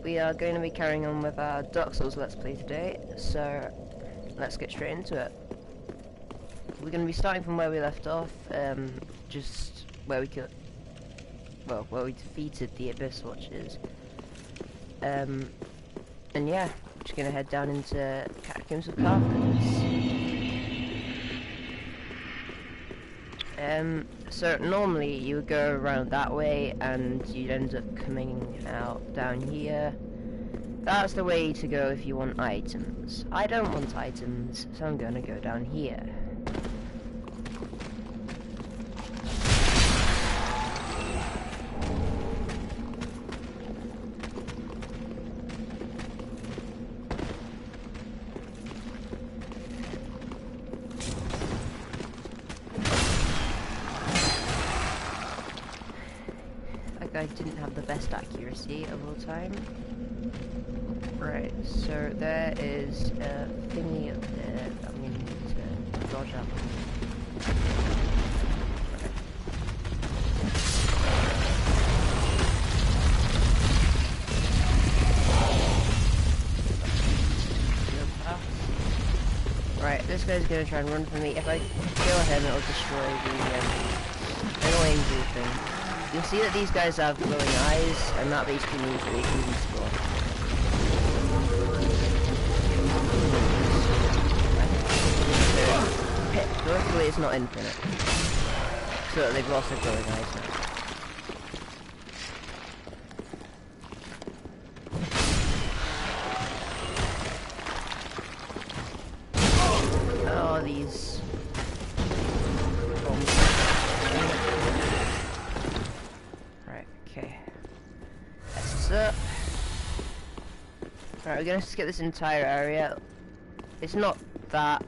we are going to be carrying on with our Dark Souls Let's Play today, so let's get straight into it. We're going to be starting from where we left off, just where we could, well, where we defeated the Abyss Watchers. And yeah, we're just going to head down into Catacombs of Carthage. So normally you would go around that way and you'd end up coming out down here. That's the way to go if you want items. I don't want items, so I'm gonna go down here. I didn't have the best accuracy of all time. Right, so there is a thingy up there that I'm going to need to dodge up. Right, this guy's going to try and run for me. If I kill him, it'll destroy the annoying blue thing. You'll see that these guys have glowing eyes, and that basically means they can respawn. Luckily it's not infinite. So they've lost their glowing eyes now. Oh, these bombs. Okay. That's up. Alright, we're gonna skip this entire area. It's not that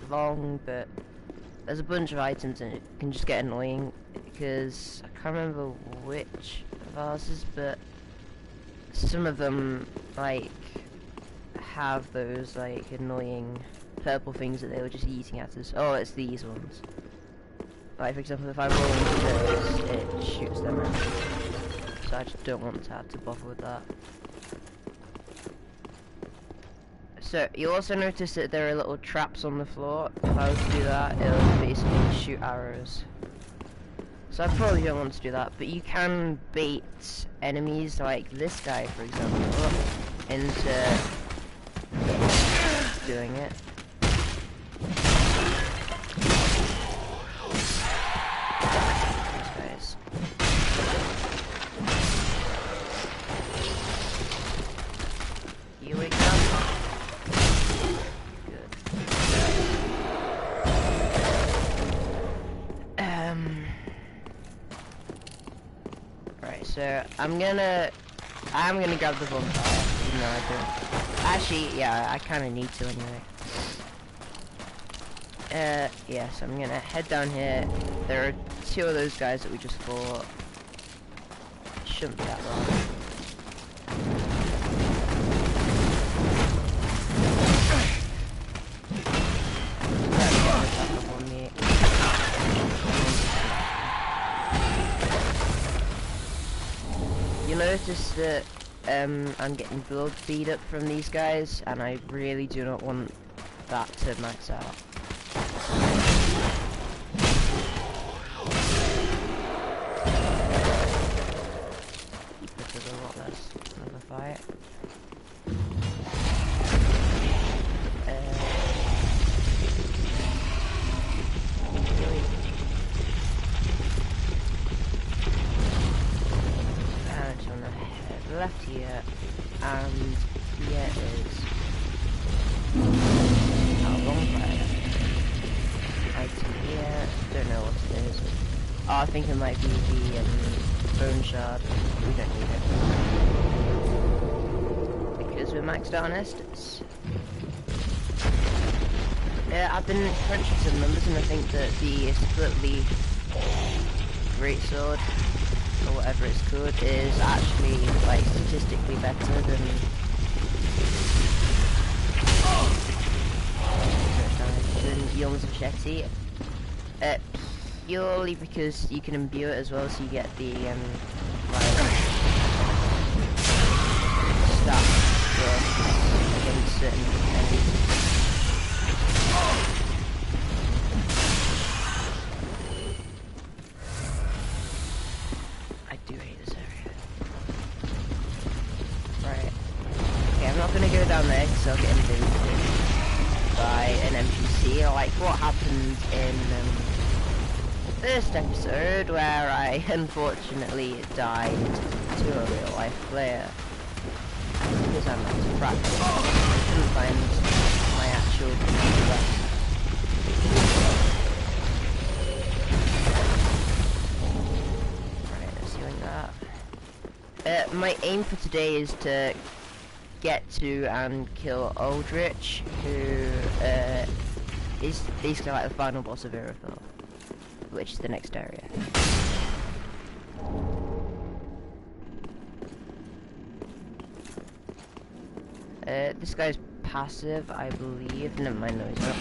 long, but there's a bunch of items and it can just get annoying because I can't remember which of ours is, but some of them like have those like annoying purple things that they were just eating at us. Oh, it's these ones. Like for example, if I roll into those, it shoots them out. So I just don't want to have to bother with that. So you'll also notice that there are little traps on the floor. If I was to do that, it'll basically shoot arrows. So I probably don't want to do that, but you can bait enemies like this guy, for example, into doing it. So I'm gonna grab the bonfire, even though I don't. Actually, yeah, I kind of need to anyway. Yeah, so I'm gonna head down here. There are two of those guys that we just fought. Shouldn't be that long. You'll notice that I'm getting blood feed up from these guys, and I really do not want that to max out. This is a lot less of a fight. Left here, and here is our bonfire. Item here, don't know what it is. Oh, I think it might be the bone shard. We don't need it because we're maxed out on Estus. Yeah, I've been crunching some numbers, and I think that the split leaf greatsword, or whatever it's called, is actually like statistically better than Yon's machete. Purely because you can imbue it as well, so you get the certain I do hate this area. Right. Okay, I'm not gonna go down there because I'll get invaded by an NPC, like what happened in the first episode where I unfortunately died to a real life player because I'm out of practice. I couldn't find my actual computer. Right, let's see like that. My aim for today is to get to and kill Aldrich, who is basically like the final boss of Irithel, which is the next area. This guy's passive, I believe. Never mind, no, he's not.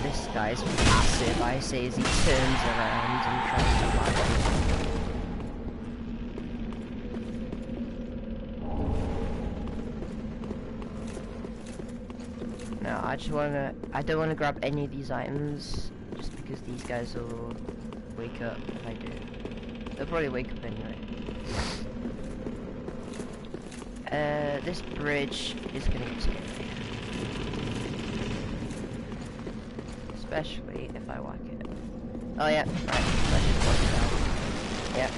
This guy's passive, I say, as he turns around and tries to fly. No, I don't wanna grab any of these items, just because these guys will wake up if I do. They'll probably wake up anyway. This bridge is gonna be scary. Especially if I whack it. Oh yeah, right, let's just walk it out. Yeah,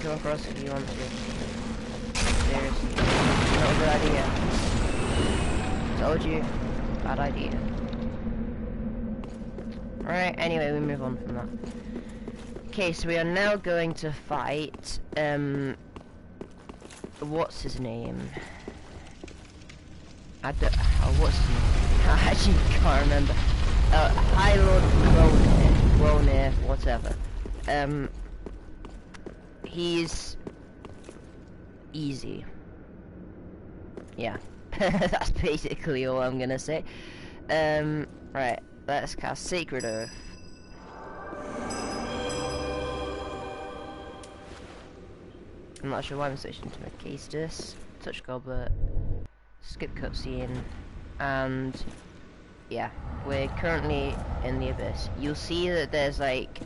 come across if you want to. Seriously, not a good idea. Told you. Bad idea. Right, anyway, we move on from that. Okay, so we are now going to fight, what's his name? What's his name? I actually can't remember. High Lord Clonir, whatever. He's easy. Yeah. That's basically all I'm gonna say. Right, let's cast Sacred Earth. I'm not sure why I'm switching to Macastus. Touch Goblet, skip cutscene, and yeah, we're currently in the Abyss. You'll see that there's like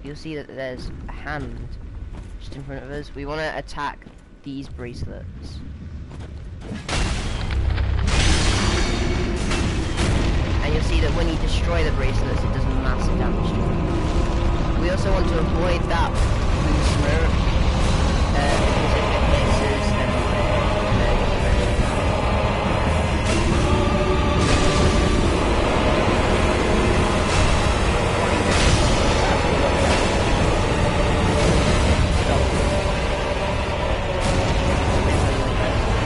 you'll see that there's a hand just in front of us. We want to attack these bracelets. And you'll see that when you destroy the bracelets, it does massive damage to them. We also want to avoid that blue smoke, because if it hits us, then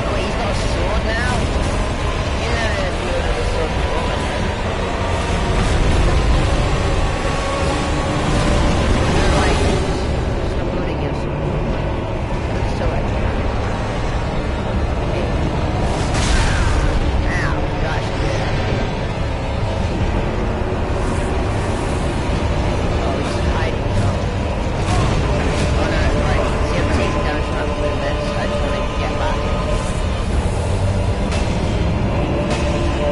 oh, he's got a sword now? You never knew there was a sword before, man. Stop loading your sword. That's so extra. Ow, gosh. Oh, he's hiding now. Oh no, right. See, I'm taking damage from moving this. I just want to get back.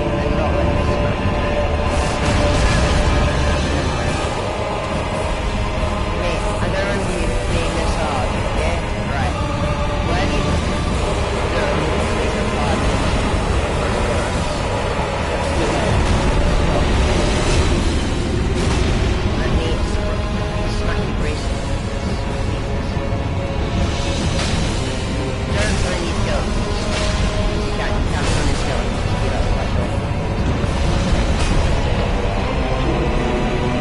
And not let this smoke. Mate, I don't want you being this hard, okay? Right. When you go, make a hard. Let me smack your bracelet. Don't run these guns. You can't run these guns. Get out of my way.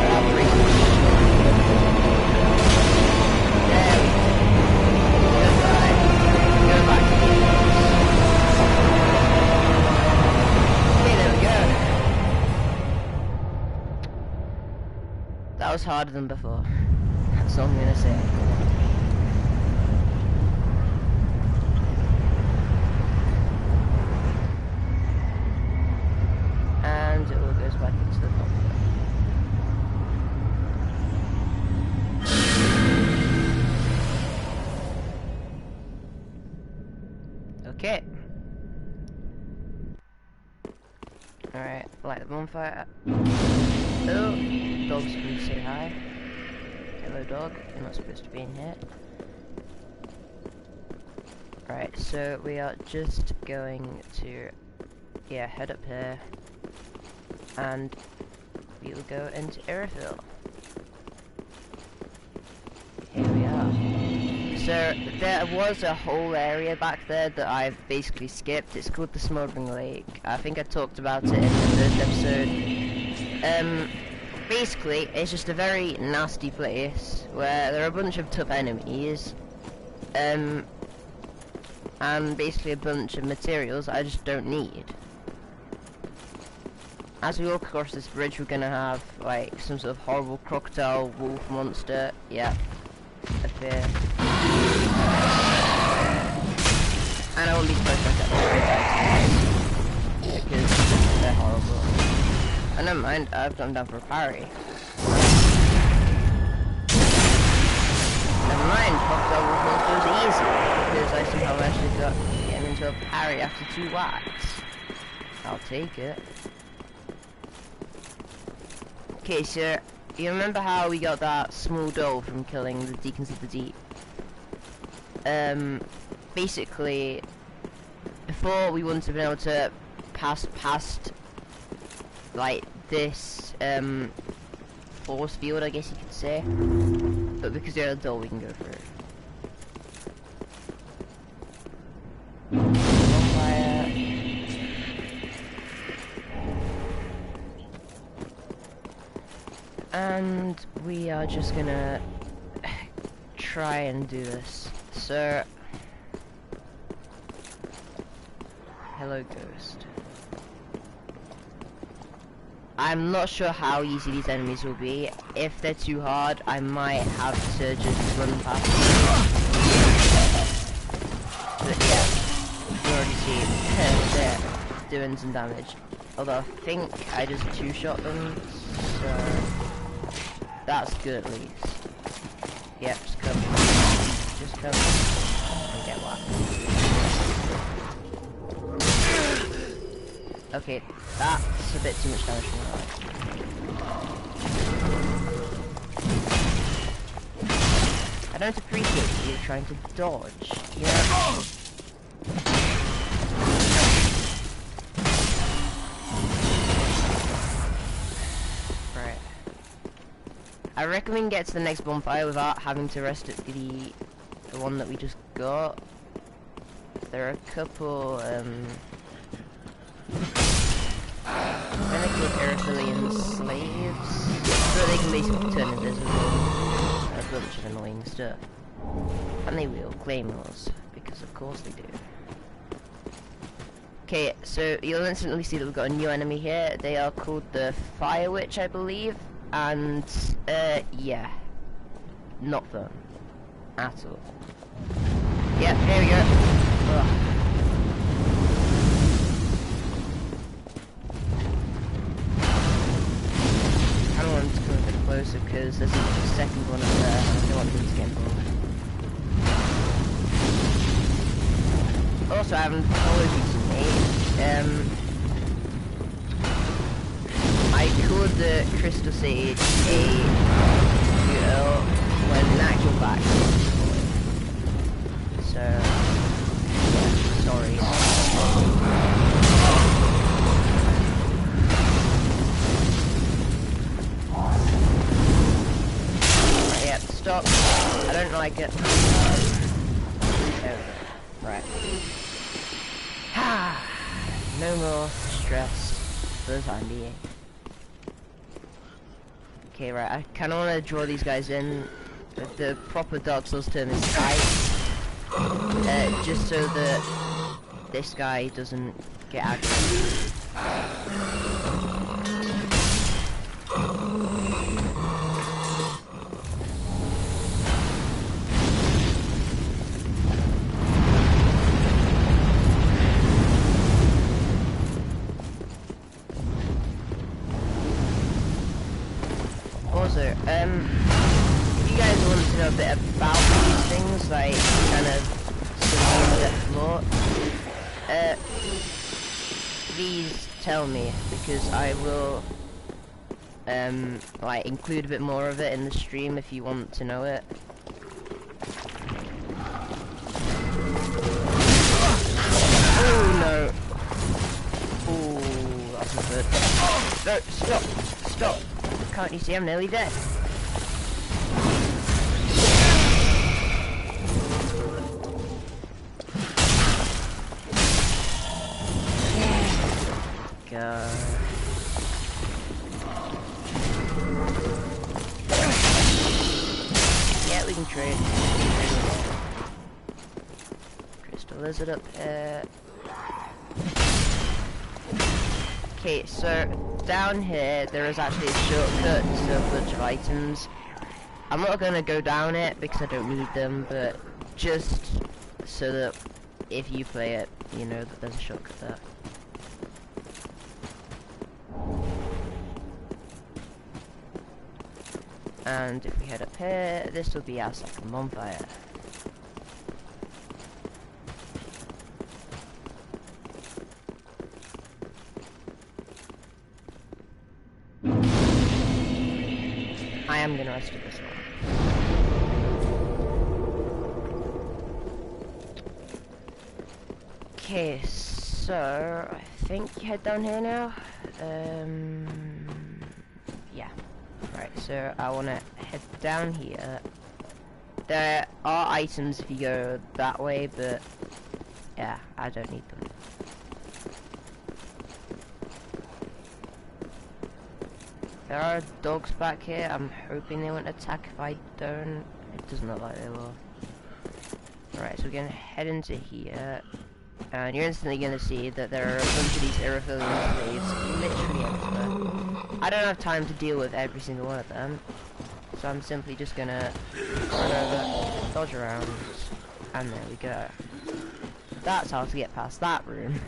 I'll bracelet. There we go. Goodbye. Go back. Okay, there we go. That was harder than before. That's all I'm gonna say. And it all goes back into the computer. Okay, Alright, light the bonfire. Oh, dog's going to say hi. Hello dog, you're not supposed to be in here. Right, so we are just going to, head up here. And we will go into airfill. Here we are. So there was a whole area back there that I've basically skipped. It's called the Smoldering Lake. I think I talked about it in the first episode. Basically, it's just a very nasty place where there are a bunch of tough enemies. And basically a bunch of materials I just don't need. As we walk across this bridge, we're gonna have like some sort of horrible crocodile wolf monster. Yeah, up here. And I won't be supposed to look at because they're horrible. And never mind, I've gone down for a parry. Never mind, crocodile wolf monster was easy because I somehow managed to get him into a parry after 2 whacks. I'll take it. Okay, so you remember how we got that small doll from killing the Deacons of the Deep? Basically, before we wouldn't have been able to pass past like this force field, I guess you could say. But because they're a doll, we can go through. Bonfire. And we are just gonna try and do this. So, hello ghost. I'm not sure how easy these enemies will be. If they're too hard, I might have to just run past them. But yeah, you already see they're doing some damage. Although I think I just 2-shot them, so that's good at least. Yep, just come. Just come and get whacked. Okay, that's a bit too much damage for me. I don't appreciate you trying to dodge, you know? Right. I reckon we can get to the next bonfire without having to rest at the one that we just got. There are a couple, they're called Erythalian slaves, so they can basically turn invisible, a bunch of annoying stuff. And they wield claymores, because of course they do. Okay, so you'll instantly see that we've got a new enemy here. They are called the Fire Witch, I believe, and, yeah, not fun. At all. Yeah, there we go. Ugh. I don't want him to come a bit closer because there's a second one up there and I don't want him to get involved. Also, I haven't followed recently. I called the Crystal Sage a girl when in actual fact. So, yeah, sorry. Stop. I don't like it. There we go. Right. No more stress for the time being. Okay, right. I kind of want to draw these guys in. The proper Dark Souls term is tight. Just so that this guy doesn't get aggravated. Also, if you guys want to know a bit about these things, like kind of some depth lore, these tell me, because I will like include a bit more of it in the stream if you want to know it. Oh no! Oh, that's not good. No, stop! Stop! Can't you see I'm nearly dead? God. Yeah, we can trade. Crystal lizard up here. Okay, so down here there is actually a shortcut to a bunch of items. I'm not gonna go down it because I don't need them, but just so that if you play it, you know that there's a shortcut there. And if we head up here, this will be our second bonfire. I am gonna rescue this one. Okay, so I think you head down here now. Yeah. Right, so I wanna head down here. There are items if you go that way, but yeah, I don't need them. There are dogs back here. I'm hoping they won't attack if I don't. It doesn't look like they will. Right, so we're gonna head into here, and you're instantly gonna see that there are a bunch of these irrefilling slaves literally everywhere. I don't have time to deal with every single one of them, so I'm simply just gonna run over, dodge around, and there we go. That's how to get past that room.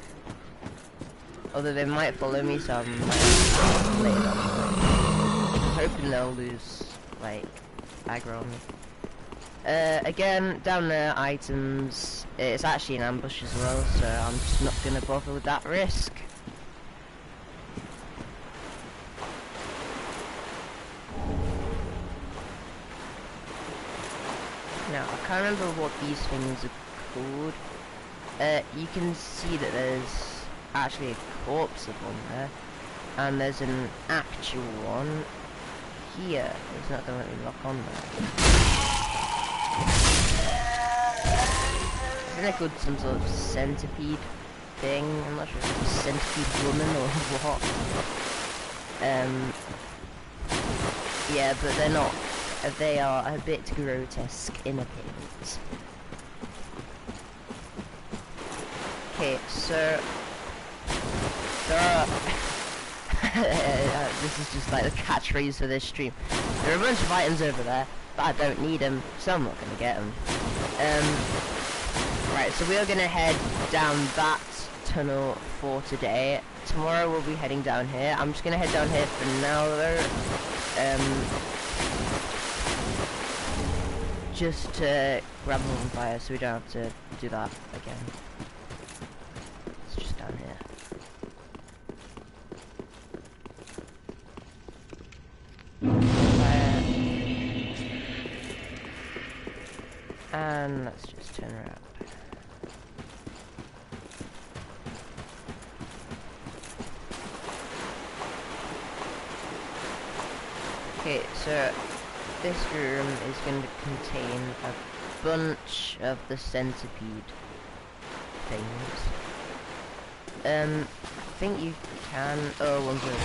Although they might follow me, so I'm hoping they'll lose, like, aggro on me. Again, down there, items. It's actually an ambush as well, so I'm just not gonna bother with that risk. Now, I can't remember what these things are called. You can see that there's actually a corpse of one there, and there's an actual one here. It's not gonna let me lock on there. Isn't it called some sort of centipede thing? I'm not sure if it's a centipede woman or what. Yeah, but they're not. They are a bit grotesque in appearance. Okay, so there are this is just like the catchphrase for this stream. There are a bunch of items over there, but I don't need them, so I'm not gonna get them. Right, so we are gonna head down that tunnel for today. Tomorrow we'll be heading down here. I'm just gonna head down here for now though. Just to grab one fire so we don't have to do that again. It's just down here. Fire. And let's just turn around. Okay, so this room is going to contain a bunch of the centipede things. I think you can. Oh, one's already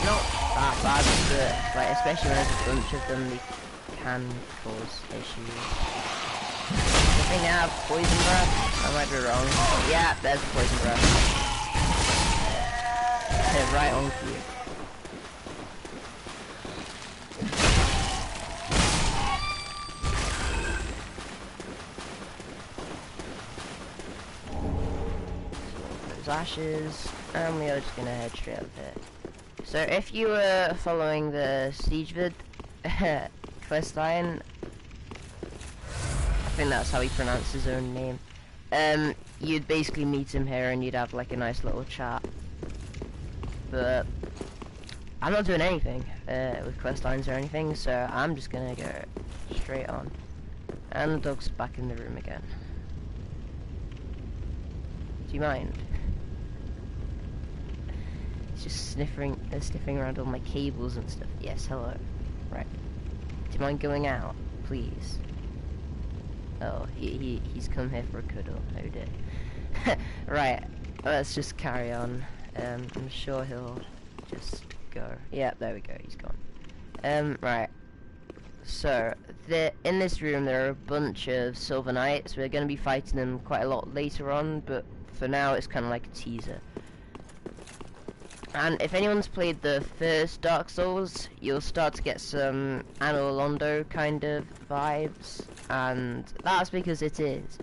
not that bad, but like especially when there's a bunch of them, they can cause issues. I think they have poison breath. I might be wrong. Yeah, there's poison breath. Right on cue. Those ashes, and we are just gonna head straight up here. So if you were following the Siege vid quest line, I think that's how he pronounced his own name. you'd basically meet him here and you'd have like a nice little chat. But I'm not doing anything with quest lines or anything, so I'm just gonna go straight on. And the dog's back in the room again. Do you mind? He's just sniffing around all my cables and stuff. Yes, hello. Right. Do you mind going out, please? Oh, he's come here for a cuddle. Oh dear. Right, let's just carry on. I'm sure he'll just go. Yeah, there we go, he's gone. Right. So, in this room there are a bunch of Silver Knights. We're going to be fighting them quite a lot later on, but for now it's kind of like a teaser. And if anyone's played the first Dark Souls, you'll start to get some Anno Londo kind of vibes, and that's because it is.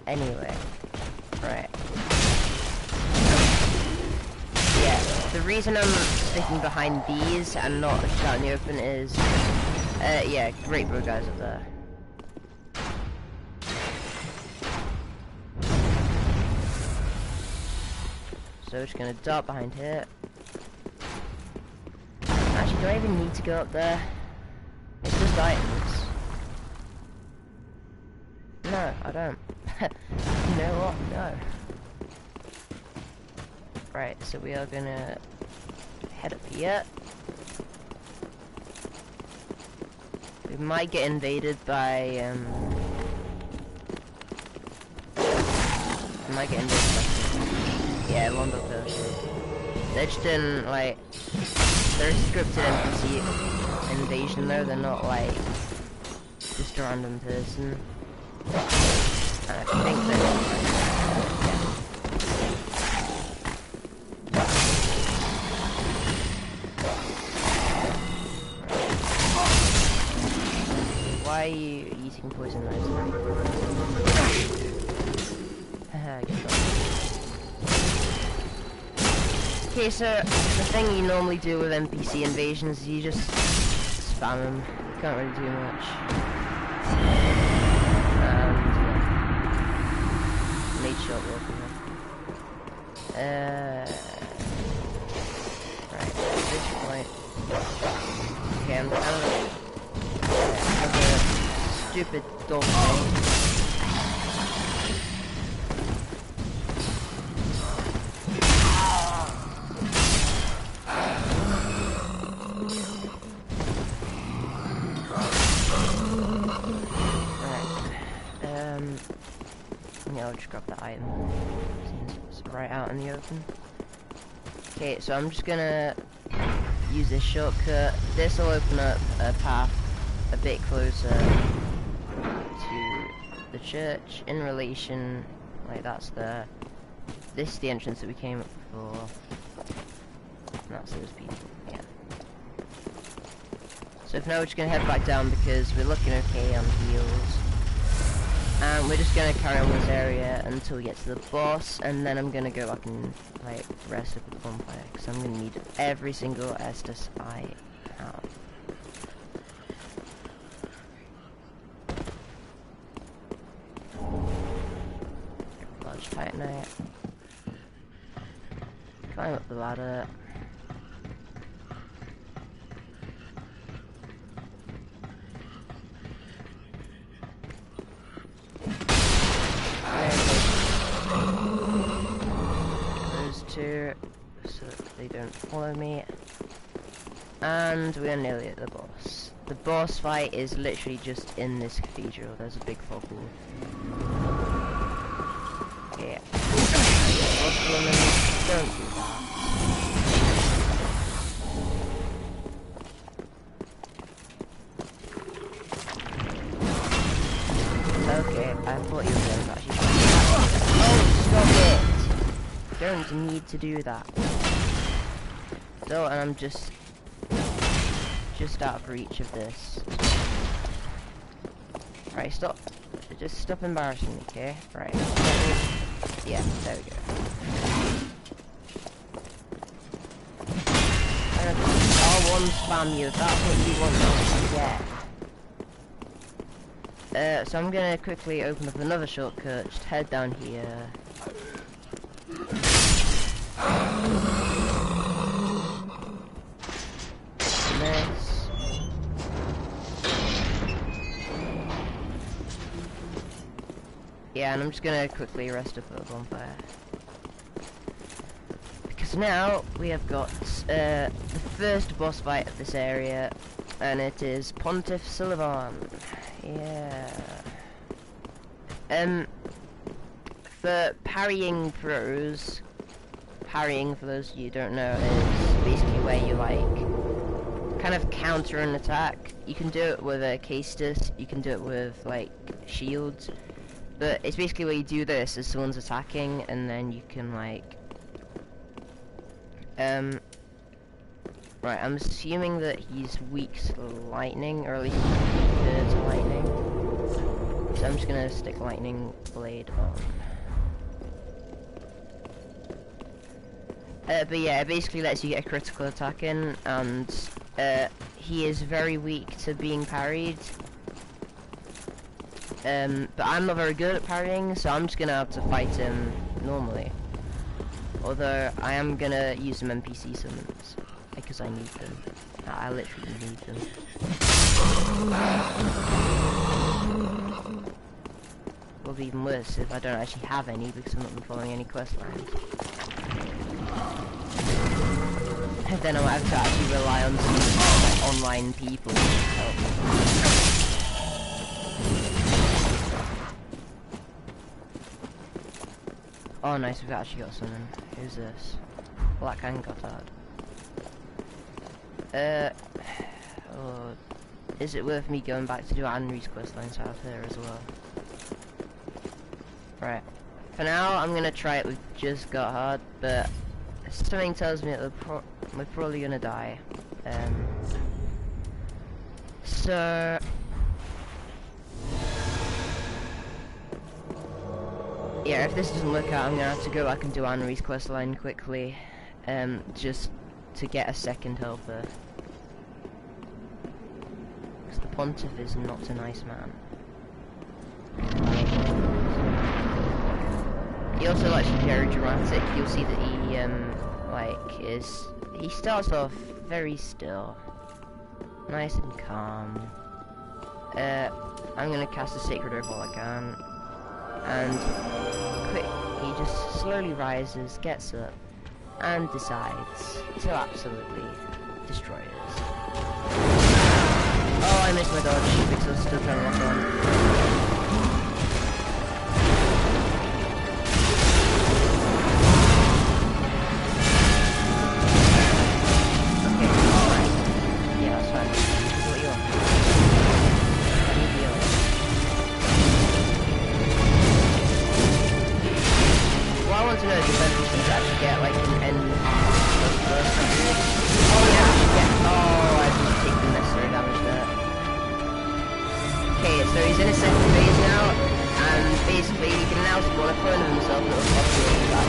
Anyway, right. Yeah, the reason I'm sticking behind these and not out in the open is, yeah, great bro guys up there. So we're just gonna dart behind here. Actually, do I even need to go up there? It's just items. No, I don't. You know what? No. Right, so we are gonna head up here. We might get invaded by, yeah, Londo person. They're just in, like, they're a scripted NPC invasion though, they're not like just a random person. And I think they're Why are you eating poison knives? Okay, so the thing you normally do with NPC invasions is you just spam them. You can't really do much. Made short walking there. Right, at this point. Okay, I'm kind of a stupid dog thing. Yeah, I'll just grab the item. It's right out in the open. Okay, so I'm just gonna use this shortcut. This will open up a path a bit closer to the church in relation, like that's there. This is the entrance that we came up before. And that's those people, yeah. So for now we're just gonna head back down because we're looking okay on heals. And we're just gonna carry on this area until we get to the boss, and then I'm gonna go back and like rest up at the bonfire because I'm gonna need every single Estus I have. Large titanite. Climb up the ladder. So that they don't follow me, and we are nearly at the boss. The boss fight is literally just in this cathedral. There's a big fog wall. Yeah. Don't do that. Okay, I thought you were going to actually. Oh, stop it! Don't need to do that. So, and I'm just out of reach of this. Right, stop. Just stop embarrassing me, okay? Right. Yeah, there we go. I'll one spam you if that's what you want to get. So I'm gonna quickly open up another shortcut, just head down here. This. Yeah, and I'm just gonna quickly rest up at the bonfire. Because now we have got the first boss fight of this area, and it is Pontiff Sullivan. Yeah. For parrying pros, parrying, for those of you who don't know, is basically where you like kind of counter an attack. You can do it with a Castus, you can do it with like shields, but it's basically where you do this as someone's attacking, and then you can like right, I'm assuming that he's weak to lightning, or at least weaker to lightning. So I'm just gonna stick lightning blade on. But yeah, it basically lets you get a critical attack in, and he is very weak to being parried. But I'm not very good at parrying, so I'm just gonna have to fight him normally. Although I am gonna use some NPC summons because I need them. I literally need them. Will be even worse if I don't actually have any because I'm not been following any quest lines. And then I might have to actually rely on some like, online people to help me. Oh nice, we've actually got someone. Who's this? Black and Gotthard. Oh, is it worth me going back to do Henry's questline south here as well? Right. For now, I'm gonna try it with just Gotthard, but something tells me that we're probably gonna die. So yeah, if this doesn't work out, I'm gonna have to go back and do Henry's questline quickly, just to get a second helper. Because the Pontiff is not a nice man. He also likes to be very dramatic. You'll see that he, he starts off very still, nice and calm. I'm gonna cast a Sacred Earth while I can, and he just slowly rises, gets up, and decides to absolutely destroy us. Oh, I missed my dodge because I was still trying to lock on. So he's in his second phase now, and basically he can now spawn a clone of himself that will populate that.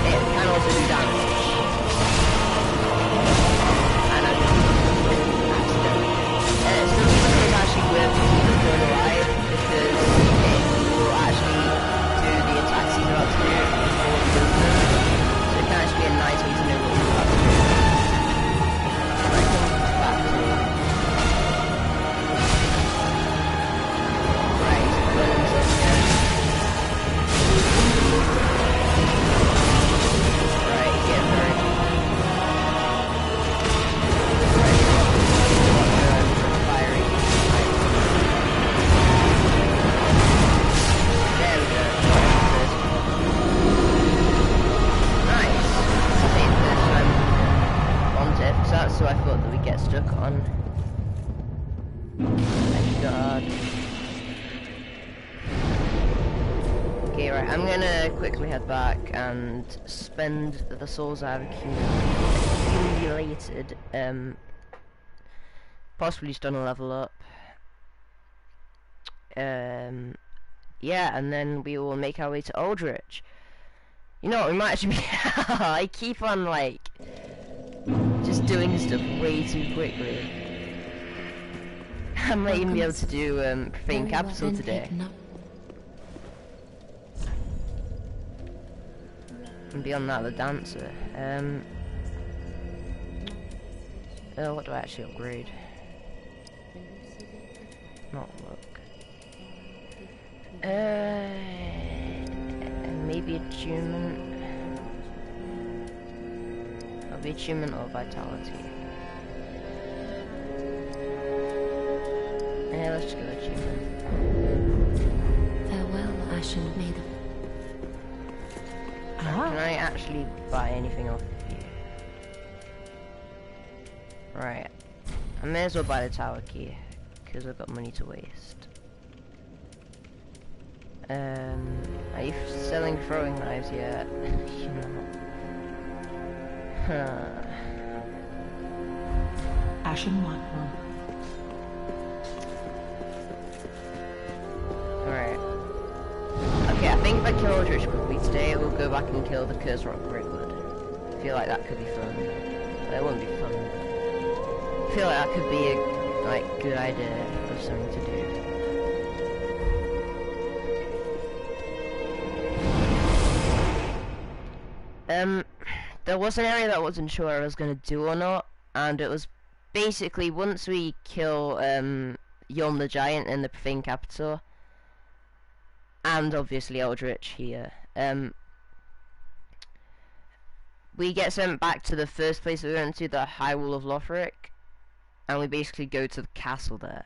It can also do damage. And I just accident. So it's actually worth keeping the clone alive, because it will actually do the attacks he's about to do before he does them. So it can actually be a nice way to know what he's about to do. So I thought that we'd get stuck on. Thank God. Okay, right, I'm gonna quickly head back and spend the souls I've accumulated, possibly just on a level up. Yeah, and then we will make our way to Aldrich. You know what, we might actually be I keep on like just just doing stuff way too quickly. I might even be able to do Profane Capital today. And beyond that, the dancer. What do I actually upgrade? Not look. Maybe attunement. It'll be attunement or vitality. Yeah, let's just go achievement. Farewell, Ashen Maiden. Can I actually buy anything off of you? Right. I may as well buy the tower key, because I've got money to waste. Are you selling throwing knives yet? You know. Ashen One. Alright. Okay, I think if I kill Aldrich quickly today, it will go back and kill the Curse Rock Greatwood. I feel like that could be fun. But it won't be fun. I feel like that could be a good idea of something to do. There was an area that I wasn't sure I was gonna do or not, and it was basically once we kill Yom the Giant in the Profane Capital, and obviously Eldritch here, we get sent back to the first place we went to, the High Wall of Lothric, and we basically go to the castle there.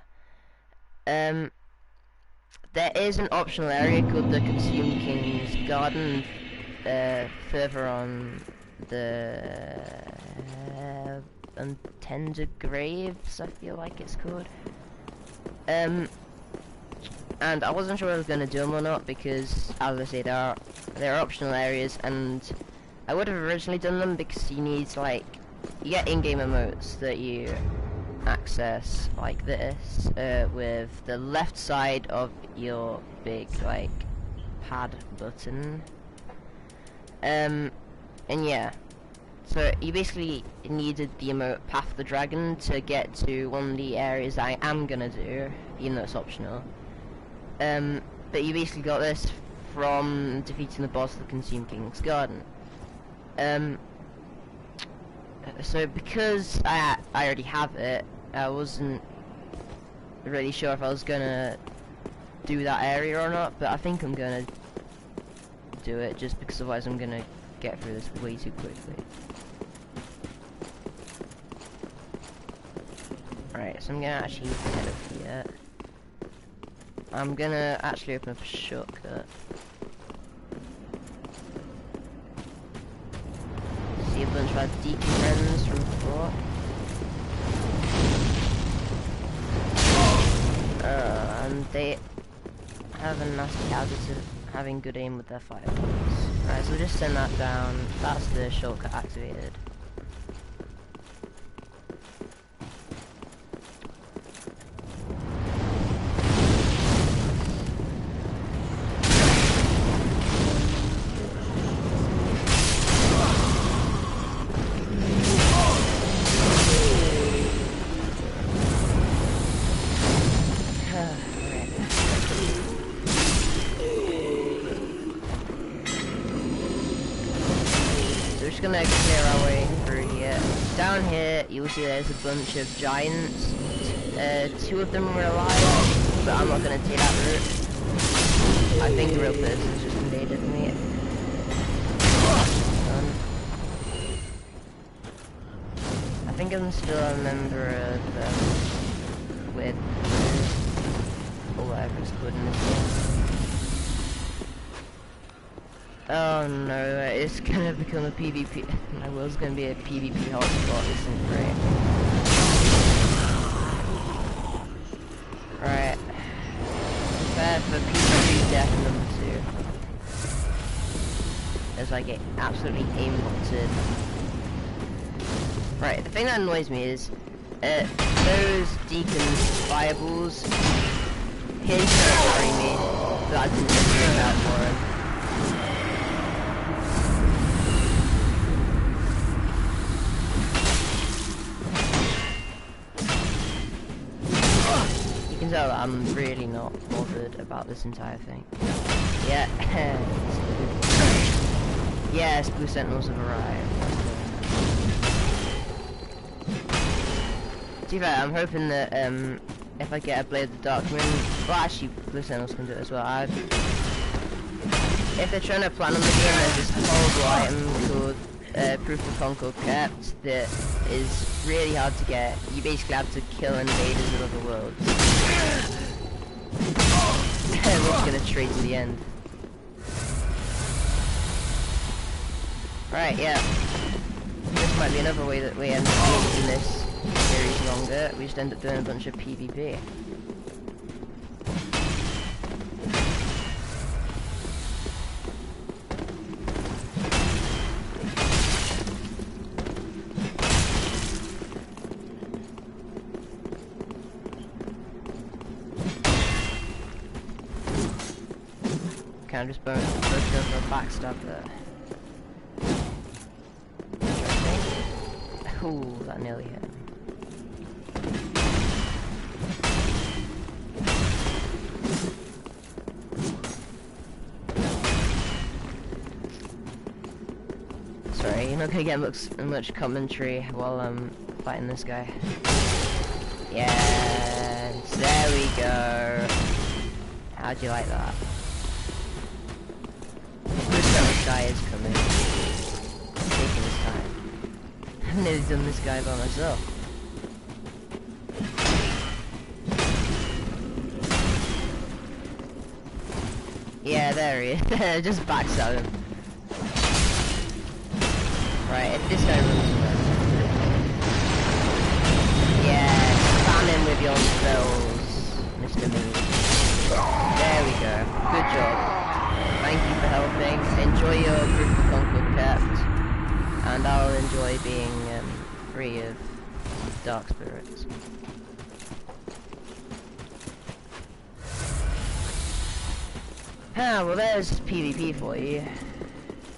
There is an optional area called the Consumed King's Garden, further on the Untended Graves, I feel like it's called. And I wasn't sure I was going to do them or not, because as I say, there are optional areas, and I would have originally done them because you need, like, you get in-game emotes that you access like this, with the left side of your big, like, pad button. And yeah, so you basically needed the emote Path of the Dragon to get to one of the areas I am gonna do, even though it's optional. But you basically got this from defeating the boss of the Consumed King's Garden. So because I already have it, I wasn't really sure if I was gonna do that area or not, but I think I'm gonna do it, just because otherwise I'm gonna get through this way too quickly. Right, so I'm gonna actually head up here. I'm gonna actually open up a shortcut. See a bunch of our deacon friends from before. And they have a nasty habit of having good aim with their fireballs. Right, so we'll just send that down. That's the shortcut activated. Just gonna clear our way through here. Down here, you'll see there's a bunch of giants. Two of them are alive, but I'm not gonna take that route. I think the real person's just invaded me. I think I'm still a member of with or whatever it's called in this game. Oh no, it's gonna become a PvP. My world's gonna be a PvP hotspot, this isn't great. Right. Prepare for PvP death number 2. As I get absolutely aimbotted. Right, the thing that annoys me is, those deacons fireballs, his carry me, but I didn't just bring out for him. tell that I'm really not bothered about this entire thing. Yeah. Yes, blue sentinels have arrived. To be fair, I'm hoping that if I get a Blade of the Dark Moon, well actually blue sentinels can do it as well. If they're trying to plan on the game, there's this horrible item called Proof of Concord Kept that is really hard to get. You basically have to kill invaders of other worlds. We're just gonna trade to the end. Right, yeah. This might be another way that we end up making this series longer. We just end up doing a bunch of PvP. Kind of just both go for a backstab there. Ooh, that nearly hit him. Sorry, you're not gonna get much commentary while I'm fighting this guy. Yes, there we go. How'd you like that? This guy is coming. Taking his time. I've nearly done this guy by myself. Yeah, there he is. Just backstab him. Right, if this guy runs away. Yeah, spam him with your spells, Mr. Me. There we go. Good job. Thank you for helping. Enjoy your Proof of Concord Kept. And I'll enjoy being free of dark spirits. Ah, well there's PvP for you.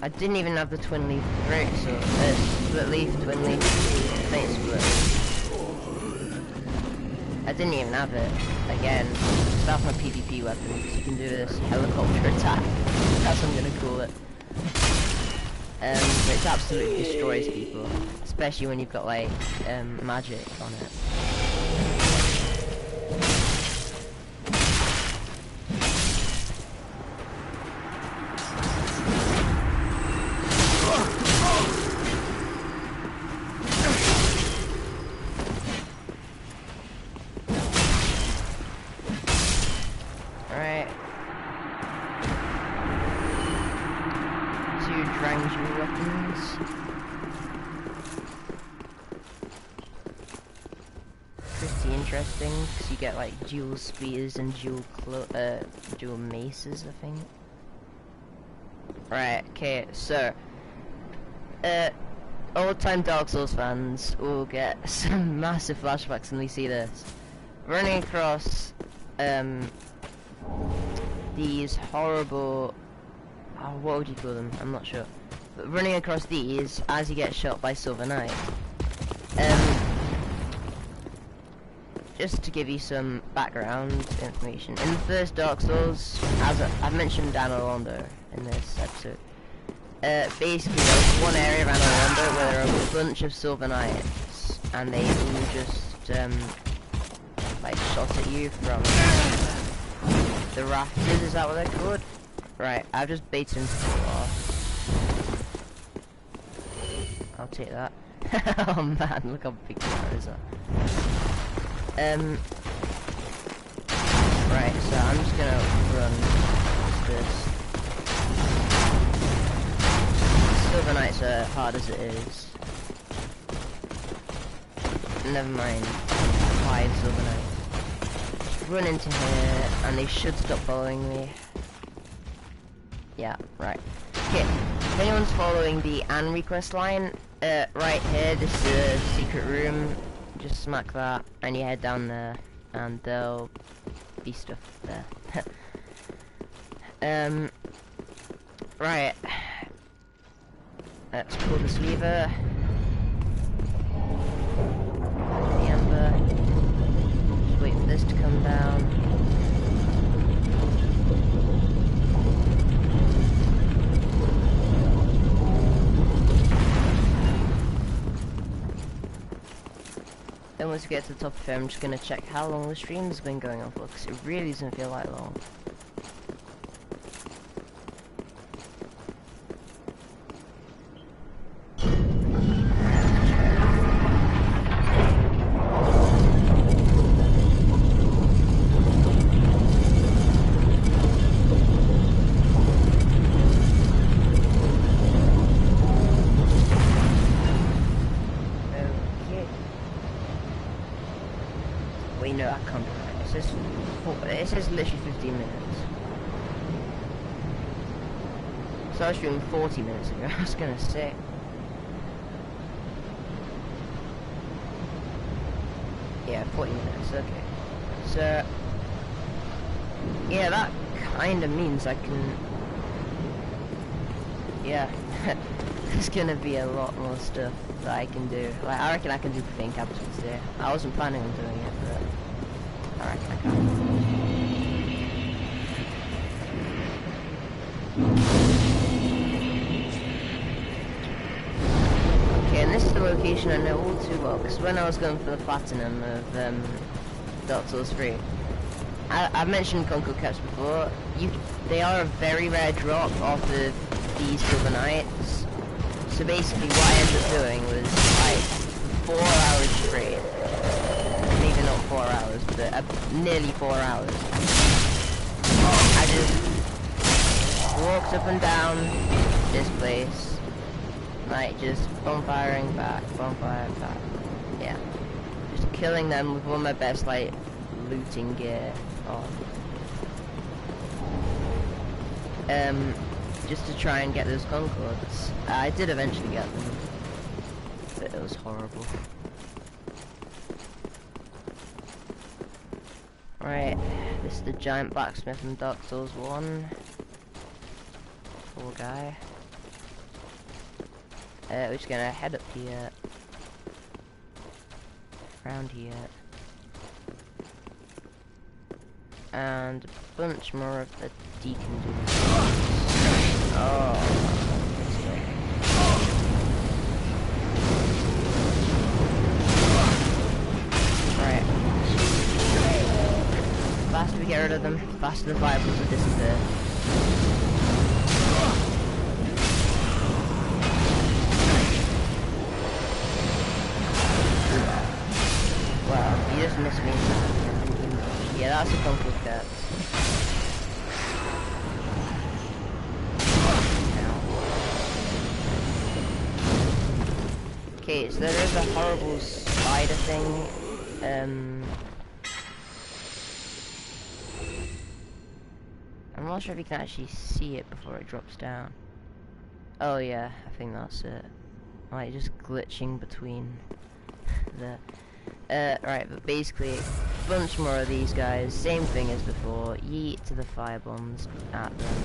I didn't even have the twin leaf brick, so split leaf, twin leaf, fate split. I didn't even have it. Again, start my PvP weapon, because you can do this helicopter attack. That's what I'm gonna call it. Which absolutely destroys people, especially when you've got like magic on it. Alright. Dranger weapons. Pretty interesting, because you get like dual spears and dual maces, I think. Right, okay, so old-time Dark Souls fans will get some massive flashbacks when they see this. Running across these horrible, what would you call them? I'm not sure. But running across these as you get shot by Silver Knight. Just to give you some background information. In the first Dark Souls, as I've mentioned Anor in this episode, basically there's one area around Anor where there are a bunch of Silver Knights, and they all just like shot at you from the rafters. Is that what they're called? Right, I've just baited him to fall off. I'll take that. Oh man, look how big that is. Right, so I'm just gonna run this. Silver Knights are hard as it is. Never mind. 5 Silver Knights. Run into here, and they should stop following me. Yeah, right. Okay, if anyone's following the Anne request line, right here, this is a secret room. Just smack that, and you head down there, and there'll be stuff there. Right. Let's pull this lever. The ember. Just wait for this to come down. Then once we get to the top of it, I'm just gonna check how long the stream has been going on for, because it really doesn't feel like long. Wait, no, I can't do that. It says literally 15 minutes. So I was streaming 40 minutes ago, I was gonna say. Yeah, 40 minutes, okay. So, yeah, that kinda means I can... Yeah, there's gonna be a lot more stuff that I can do. Like, I reckon I can do paint capitals today. I wasn't planning on doing it, but I reckon I can. Okay, and this is the location I know all too well, because when I was going for the platinum of Dark Souls 3, I've mentioned Concord Caps before. They are a very rare drop off of these silver knights. So basically what I ended up doing was like 4 hours straight, maybe not 4 hours, but nearly 4 hours. I just walked up and down this place, like just bonfiring back, yeah. Just killing them with one of my best like looting gear on. Just to try and get those Concords. I did eventually get them, but it was horrible. Right, this is the giant blacksmith in Dark Souls 1. Poor guy. We're just gonna head up here. Around here. And a bunch more of the deacon dudes. Oh. Right. The faster we get rid of them, the faster the fireballs will disappear. Wow, you just missed me. Yeah, that's a Concord Cat. Okay, so there is a horrible spider thing. I'm not sure if you can actually see it before it drops down. Oh yeah, I think that's it. Like just glitching between the... right, but basically, a bunch more of these guys, same thing as before, yeet to the fire bombs at them.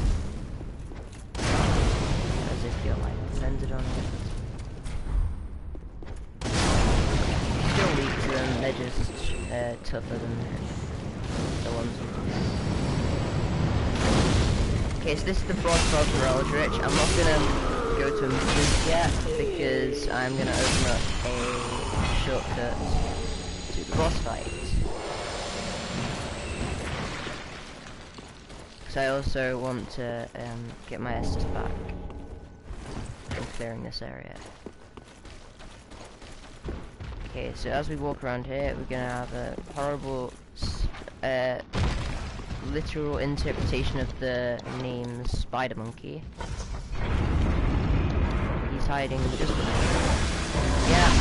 As if you're like defended on it. Still weak to them, they're just tougher than the ones with... Okay, so this is the boss fight for Eldritch. I'm not gonna go to him just yet, because I'm gonna open up a shortcut to the boss fight. Because I also want to get my Estus back from clearing this area. Okay, so as we walk around here, we're gonna have a horrible, literal interpretation of the name Spider Monkey. He's hiding just a minute. Yeah,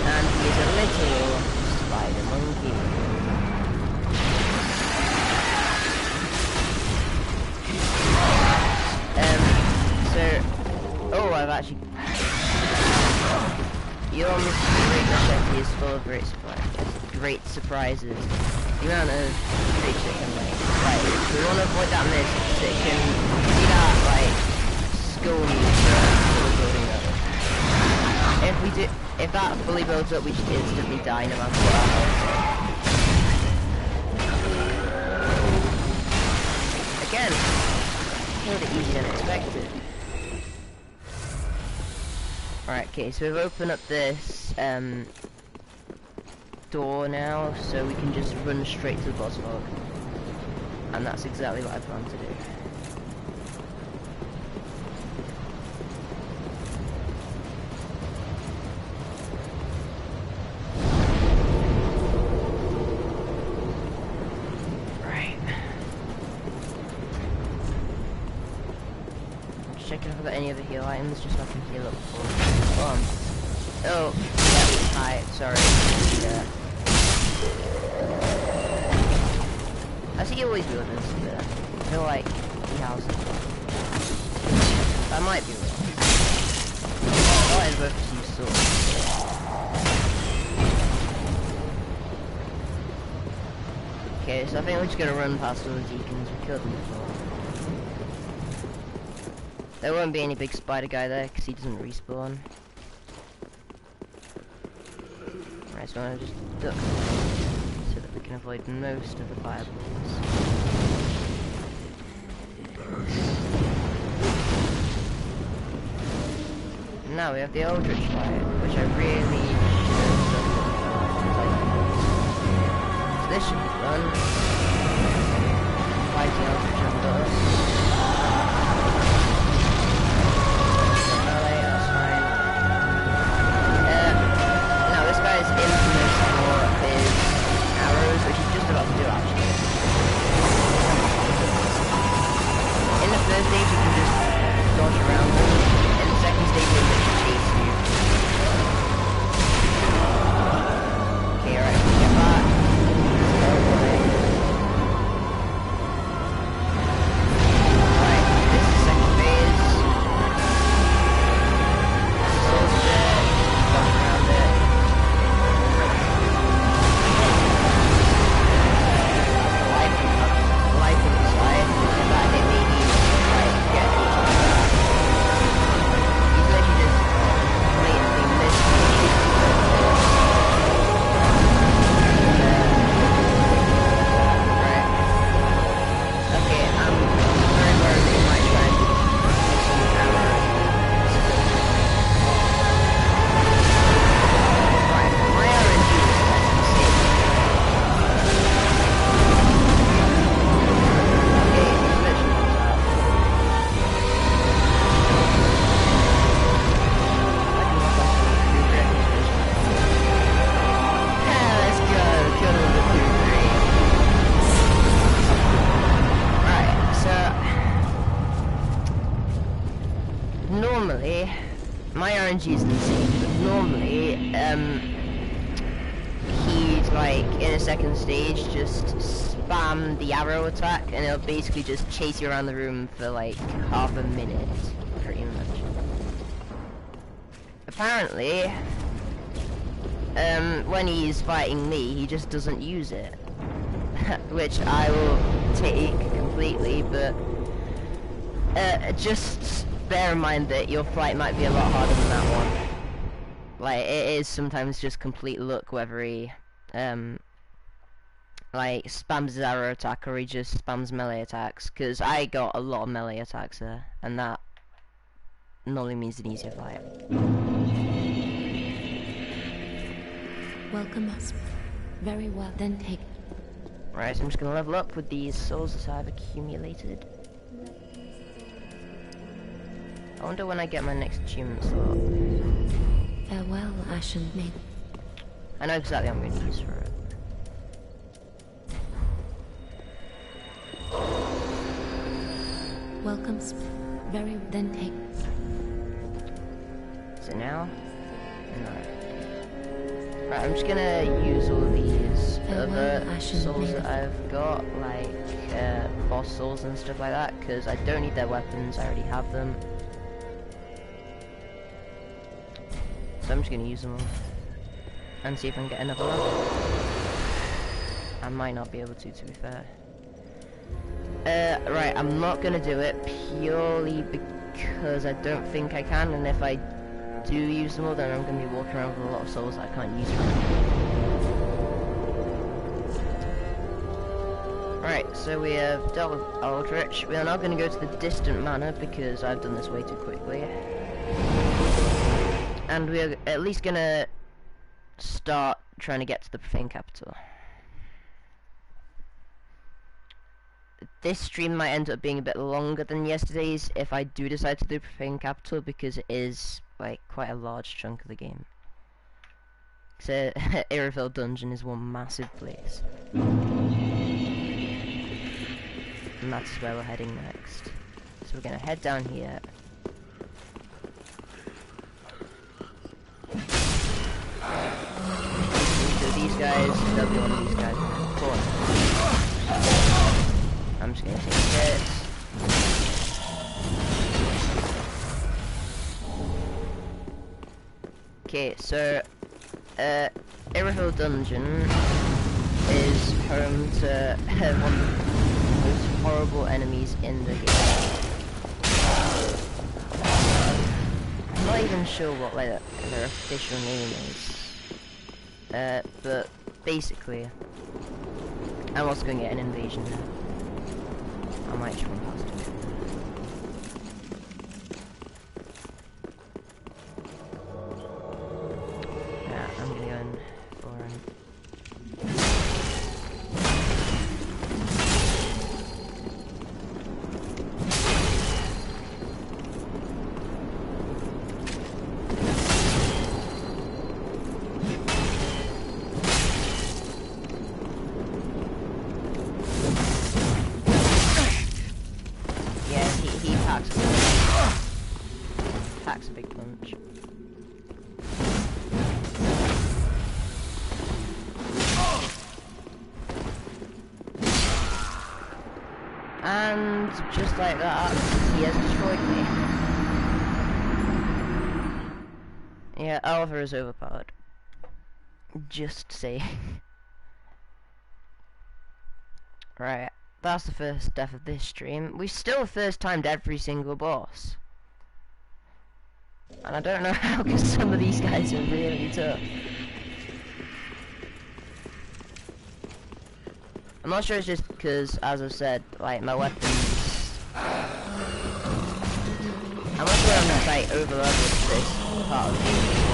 and he is a literal Spider Monkey. Oh, I've actually... Your Great Machete is full of great surprises. The amount of tricks it can make. Right, we want to avoid that miss, because it can see that, like, skull building up. If that fully builds up, we just instantly die no matter what. Again, killed it easier than expected. Alright, okay, so we've opened up this door now, so we can just run straight to the boss hog. And that's exactly what I plan to do. Checking if I've got any other heal items, just so I can heal up before. Oh, yeah, hi, sorry. Yeah. I see he always will this, but I feel like he has it. That might be wrong. Oh, I both use swords. Okay, so I think we're just gonna run past all the deacons. We killed them before. There won't be any big spider guy there because he doesn't respawn. Right, so I'm gonna just duck so that we can avoid most of the fireballs. Now we have the Eldritch fight, which I really should have. So this should be fun. Fighting Eldritch under us. First stage you can just dodge around them, and the second stage will literally chase you. Okay, alright, get back. Alright, this is the second phase. Soul's dead, dodge around it. Life on the side, and that hit me. Normally, my RNG is insane, but normally, he'd, like, in a second stage, just spam the arrow attack, and it'll basically just chase you around the room for, like, half a minute, pretty much. Apparently, when he's fighting me, he just doesn't use it, which I will take completely, but, just bear in mind that your fight might be a lot harder than that one. Like, it is sometimes just complete luck whether he, like, spams his arrow attack or he just spams melee attacks, because I got a lot of melee attacks there, and that normally means an easier fight. Welcome us. Very well, then take. Right, so I'm just gonna level up with these souls that I've accumulated. I wonder when I get my next achievement slot. Farewell, Ashen Maid. I know exactly what I'm going to use for it. Welcome. Very then take. Is it now? No. Right, I'm just gonna use all of these other souls that I've got, like boss souls and stuff like that, because I don't need their weapons, I already have them. So I'm just going to use them all and see if I can get another one. I might not be able to be fair. Right, I'm not going to do it purely because I don't think I can, and if I do use them all, then I'm going to be walking around with a lot of souls that I can't use right now. Right, so we have dealt with Eldritch. We are now going to go to the distant manor because I've done this way too quickly. And we're at least gonna start trying to get to the profane capital. This stream might end up being a bit longer than yesterday's if I do decide to do profane capital, because it is like quite a large chunk of the game. So Irovel dungeon is one massive place, and that's where we're heading next. So we're gonna head down here. So these guys, there'll be one of these guys in the corner. I'm just gonna take hits. Okay, so Irovel Dungeon is home to one of the most horrible enemies in the game. I'm not even sure what like their official name is. But basically, I'm also going to get an invasion now. I might just run past him. Yeah, I'm going to go in for him. Packs a big punch. And just like that, he has destroyed me. Yeah, Oliver is overpowered. Just saying. Right, that's the first death of this stream. We still first timed every single boss. And I don't know how, because some of these guys are really tough. I'm not sure it's just because, as I've said, like, my weapons... I'm not sure I'm like over-leveled for this part of the game.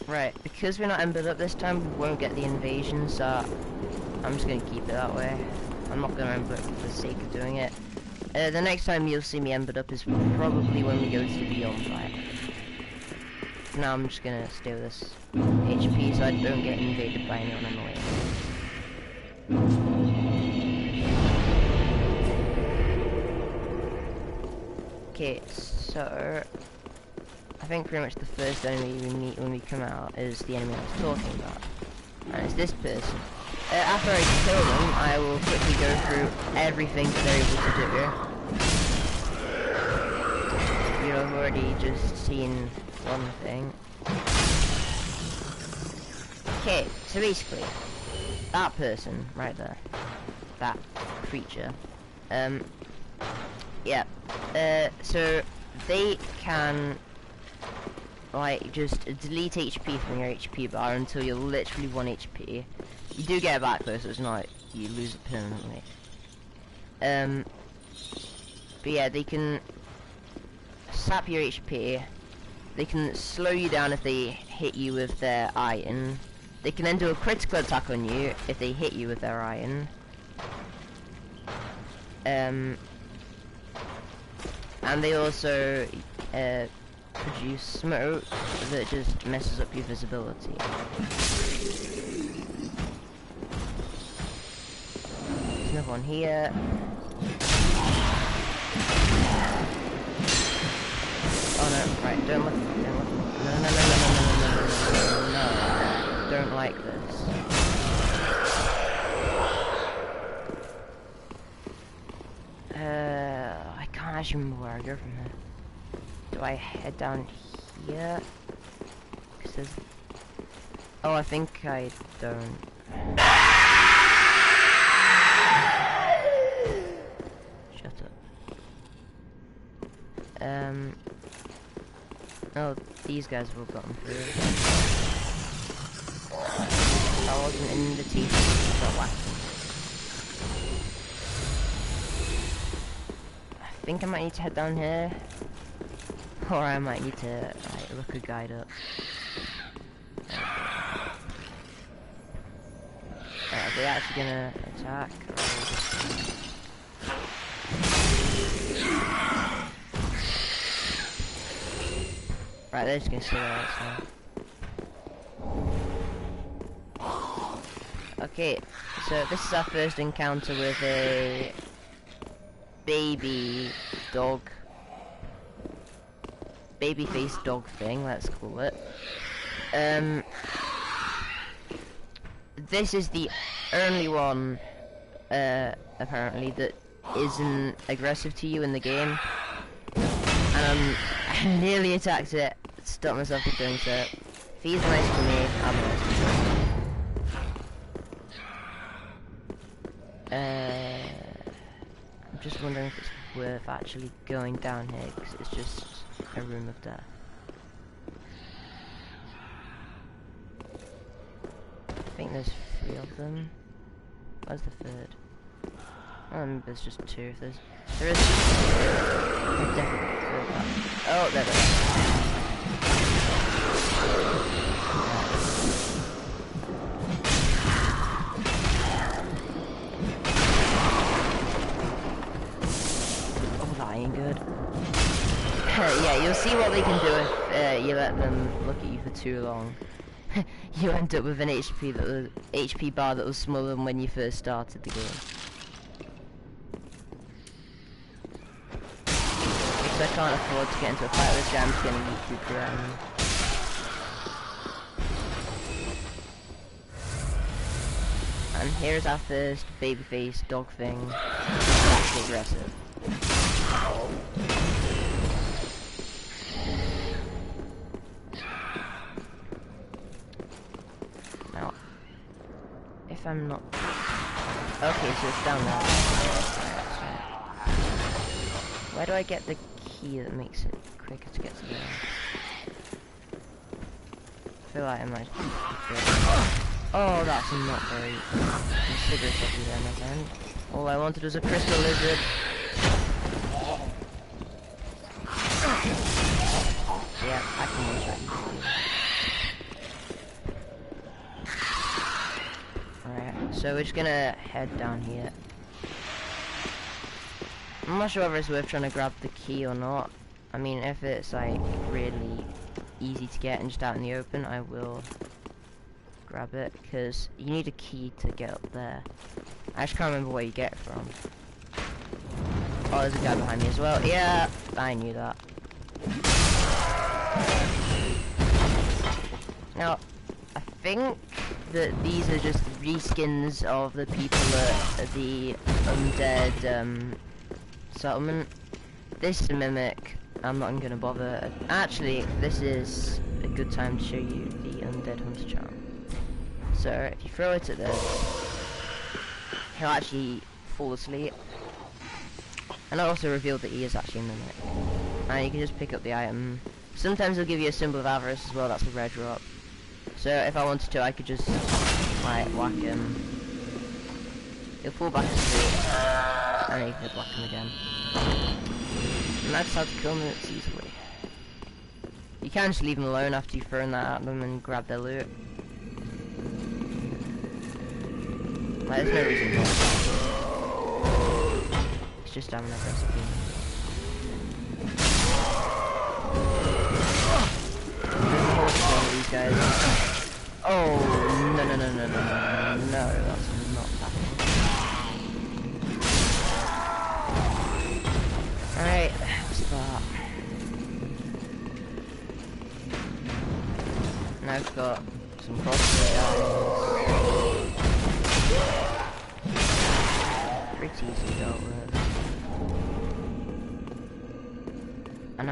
Right, because we're not embered up this time, we won't get the invasion, so I'm just going to keep it that way. I'm not going to ember up for the sake of doing it. The next time you'll see me embered up is probably when we go to the Beyond fight. Now I'm just going to stay with this HP so I don't get invaded by anyone on the way. Okay, so... I think pretty much the first enemy we meet when we come out is the enemy I was talking about. And it's this person. After I kill them, I will quickly go through everything that they're able to do. You've already just seen one thing. Okay, so basically, that person right there, that creature, yeah, so they can like just delete HP from your HP bar until you're literally 1 HP. You do get it back though, so it's not you lose it permanently. But yeah, they can sap your HP. They can slow you down if they hit you with their iron. They can then do a critical attack on you if they hit you with their iron. And they also produce smoke that just messes up your visibility. There's another one here. Oh no, right, don't look, no, don't like this. I can't actually remember where I go from here. Do I head down here? Cause there's... Oh, I think I don't. Shut up. Oh, these guys have all gotten through. I wasn't in the teeth. Got whacked. I think I might need to head down here. Or I might need to like look a guide up. Are they actually gonna attack? Or are they just right, they're just gonna sit there outside. Okay, so this is our first encounter with a baby dog. Baby-faced dog thing, let's call it. This is the only one, apparently, that isn't aggressive to you in the game. And I nearly attacked it, stopped myself from doing so. If he's nice to me, I'm nice to him. I'm just wondering if it's worth actually going down here, because it's just a room of death. I think there's 3 of them. Where's the 3rd? There's just 2. If there is definitely 3 of that. Oh, there it is. Oh, that ain't good. Yeah, you'll see what they can do if you let them look at you for too long. You end up with an HP bar that was smaller than when you first started the game. Because I can't afford to get into a fight with this guy, I'm just gonna eat through the ground. And here's our first babyface dog thing. That's aggressive. Now, if I'm not... Okay, so it's down there. Where do I get the key that makes it quicker to get to there? I feel like I might... Oh, that's not very considerate of you there, my friend. All I wanted was a crystal lizard. Yeah, I can one-shot you. Alright, so we're just gonna head down here. I'm not sure whether it's worth trying to grab the key or not. I mean, if it's like really easy to get and just out in the open, I will grab it, because you need a key to get up there. I just can't remember where you get it from. Oh, there's a guy behind me as well. Yeah, I knew that. Now, I think that these are just reskins of the people at the undead settlement. This is a mimic. I'm not even gonna bother. Actually, this is a good time to show you the undead hunter charm. So if you throw it at this, he'll actually fall asleep. And I also revealed that he is actually a mimic. And you can just pick up the item. Sometimes he'll give you a symbol of avarice as well, that's a red drop. So if I wanted to, I could just like whack him. He'll fall back asleep. And then you could whack him again. And that's how to kill mimics easily. You can just leave them alone after you've thrown that at them and grab their loot. Like, there's no reason not to. It's just having a recipe. These guys. Oh, no, that's not happening. Alright, what's that? Now I've got some crossbow guys. Pretty easy dealt with. And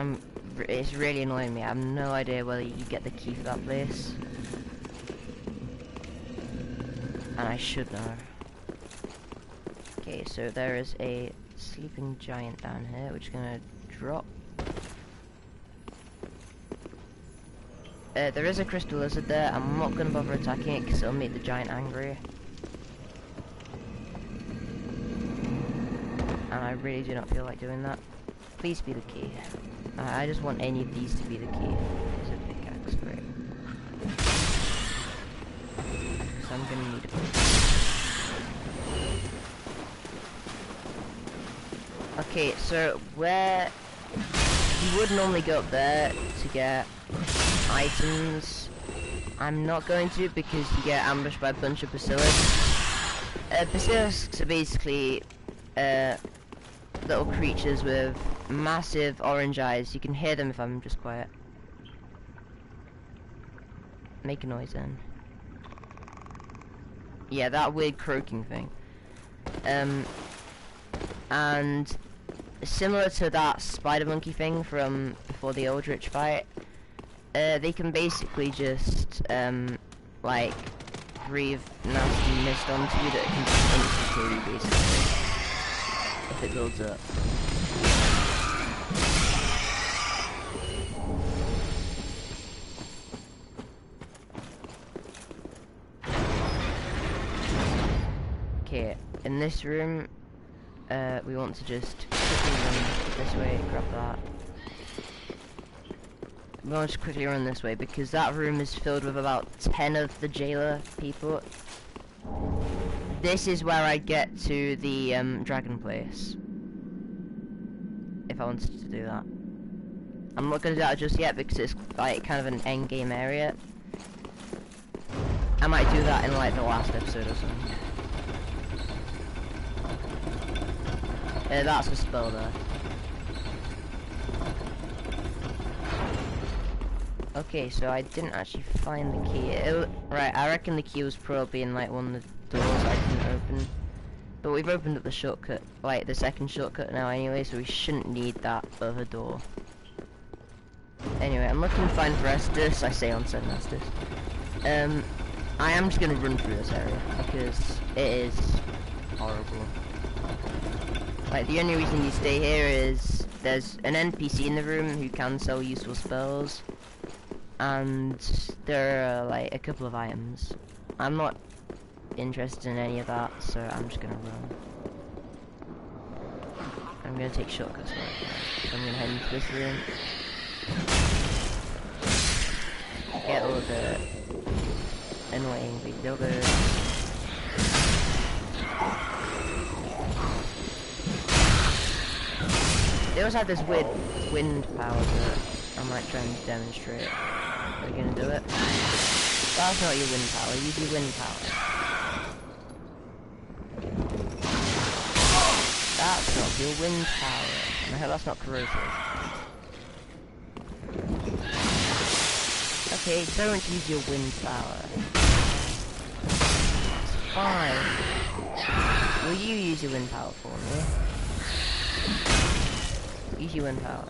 it's really annoying me. I have no idea whether you get the key for that place. And I should know. Okay, so there is a sleeping giant down here, which is gonna drop. There is a crystal lizard there. I'm not going to bother attacking it because it'll make the giant angry. And I really do not feel like doing that. Please be the key. I just want any of these to be the key. There's a pickaxe, great. So I'm going to need a pickaxe. Okay, so where you would normally go up there to get items, I'm not going to because you get ambushed by a bunch of basilisks. Basilisks are basically little creatures with massive orange eyes. You can hear them if I'm just quiet. Make a noise then. Yeah, that weird croaking thing. And similar to that spider monkey thing from before the Eldritch fight, they can basically just like breathe nasty mist onto you that can just instantly kill you basically if it builds up. Okay, in this room we want to just quickly run this way, grab that. We want to quickly run this way because that room is filled with about 10 of the jailer people. This is where I get to the dragon place. If I wanted to do that. I'm not going to do that just yet because it's like kind of an end game area. I might do that in like the last episode or something. That's a spell there. Okay, so I didn't actually find the key. Right, I reckon the key was probably in like one of the doors I didn't open. But we've opened up the shortcut, like the second shortcut now anyway, so we shouldn't need that other door. Anyway, I'm looking to find Restus. I say on said Restus. I am just gonna run through this area because it is horrible. Like, the only reason you stay here is there's an NPC in the room who can sell useful spells, and there are like a couple of items. I'm not interested in any of that, so I'm just gonna run. I'm gonna take shortcuts right now. So I'm gonna head into this room. Get all the annoying villagers. They also have this weird wind power that I might try and demonstrate. Are you gonna do it? That's not your wind power, use your wind power. That's not your wind power. I hope that's not corrosive. Okay, don't use your wind power. It's fine. Will you use your wind power for me? Use your wind power.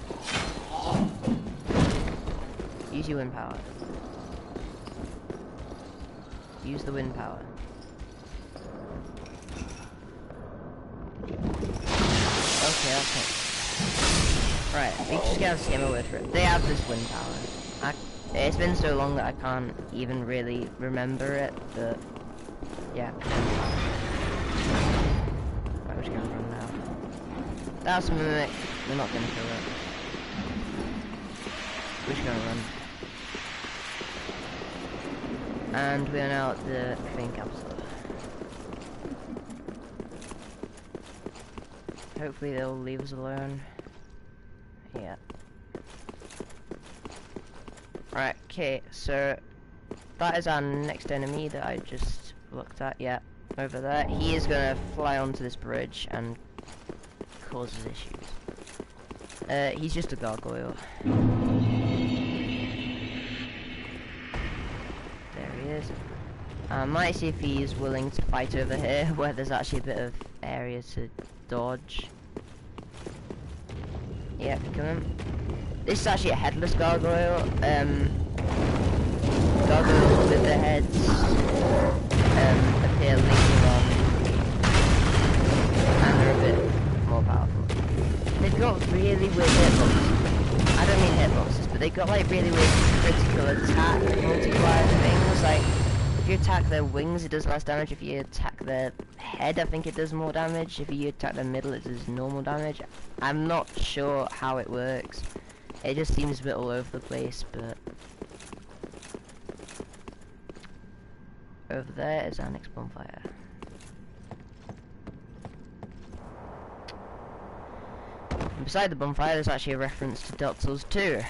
Use your wind power. Use the wind power. Okay, that's it. Right, we just gotta see my word for it. They have this wind power. It's been so long that I can't even really remember it, but yeah. Right, we're just gonna run now. That's a mimic. We're not gonna kill it. We're just gonna run. And we are now at the main capsule. Hopefully they'll leave us alone. Yeah. Right, okay, so that is our next enemy that I just looked at, yeah, over there. He is gonna fly onto this bridge and causes issues. He's just a gargoyle. There he is. I might see if he's willing to fight over here, where there's actually a bit of area to dodge. Yep, come on. This is actually a headless gargoyle. Gargoyles with their heads appear later on, and they're a bit more powerful. They've got really weird hitboxes. I don't mean hitboxes, but they got like really weird critical attack multiplier things. Like if you attack their wings, it does less damage. If you attack their head, I think it does more damage. If you attack their middle, it does normal damage. I'm not sure how it works. It just seems a bit all over the place, but over there is our next bonfire. And beside the bonfire, there's actually a reference to Dark Souls 2.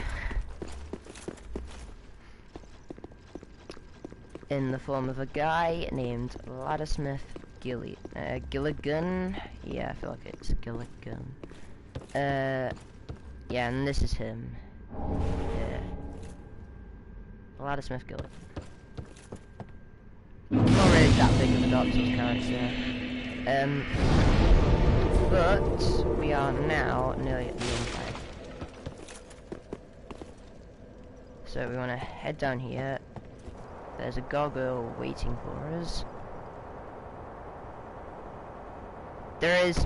In the form of a guy named Laddersmith Gilligan. Yeah, I feel like it's Gilligan. Yeah, and this is him. Yeah. Laddersmith Gilligan. Not really that big of a Dark Souls character. But we are now nearly at the bonfire. So we want to head down here. There's a gargoyle waiting for us. There is,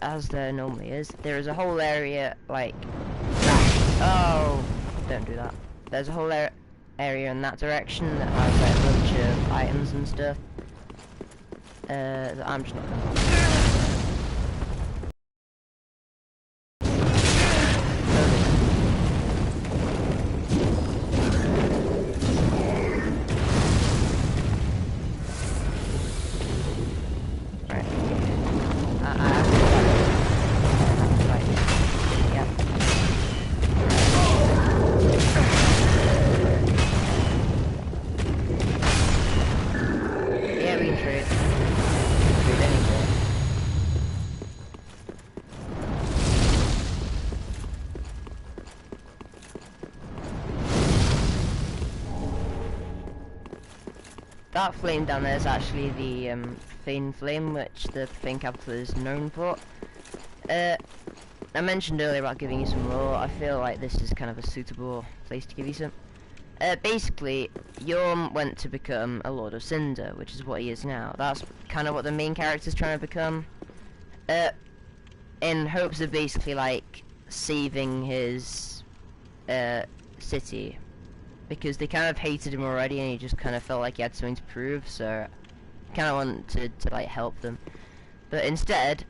as there normally is, there is a whole area like that. Oh, don't do that. There's a whole area in that direction that has like a bunch of items and stuff. That I'm just not gonna. That flame down there is actually the Profane Flame, which the Profane Capital is known for. I mentioned earlier about giving you some lore. I feel like this is kind of a suitable place to give you some. Basically, Yorm went to become a Lord of Cinder, which is what he is now. That's kind of what the main character's trying to become. In hopes of basically like saving his city. Because they kind of hated him already and he just kind of felt like he had something to prove, so kind of wanted to like help them. But instead,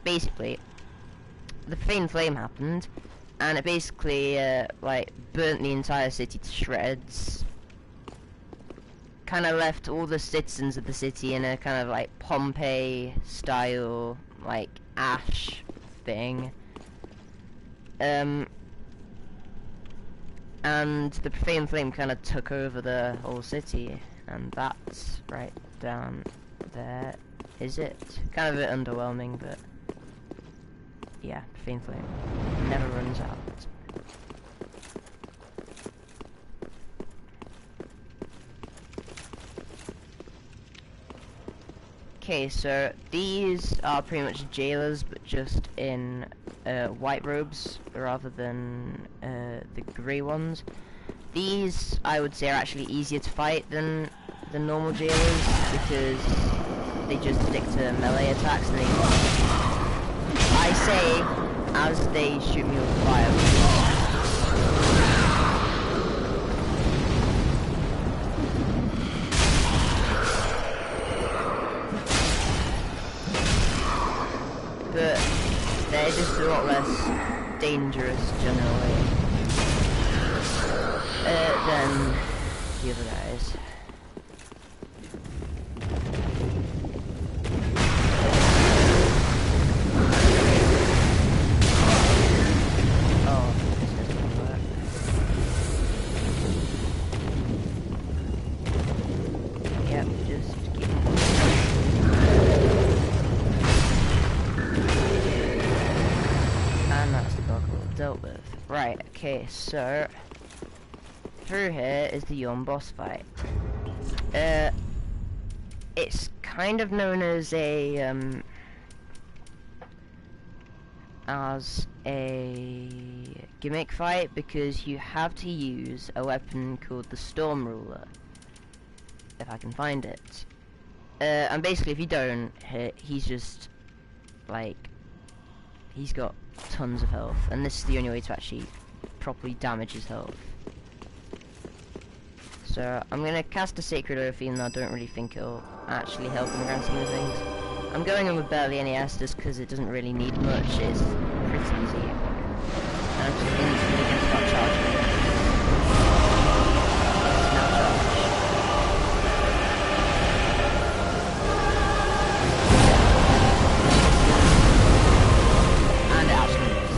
basically, the Profane Flame happened and it basically like burnt the entire city to shreds. Kind of left all the citizens of the city in a kind of like Pompeii style like ash thing. And the Profane Flame kind of took over the whole city, and that's right down there, is it? Kind of a bit underwhelming, but yeah, Profane Flame never runs out. Okay, so these are pretty much jailers, but just in white robes rather than the grey ones. These, I would say, are actually easier to fight than the normal jailers because they just stick to melee attacks and they. I say, as they shoot me with fire. But they're just a lot less dangerous generally than the other guys. Oh, this isn't gonna work. Yep, just keep and that's the bug dealt with. Right, okay, so through here is the Yorm boss fight. It's kind of known as a gimmick fight because you have to use a weapon called the Storm Ruler, if I can find it. And basically, if you don't hit, he's just like, he's got tons of health, and this is the only way to actually properly damage his health. So I'm gonna cast a Sacred Oath, even though I don't really think it'll actually help in the grand scheme of things. I'm going in with barely any Estus because it doesn't really need much. It's pretty easy. And I'm just instantly gonna start charging it. It's now charged. And it actually missed.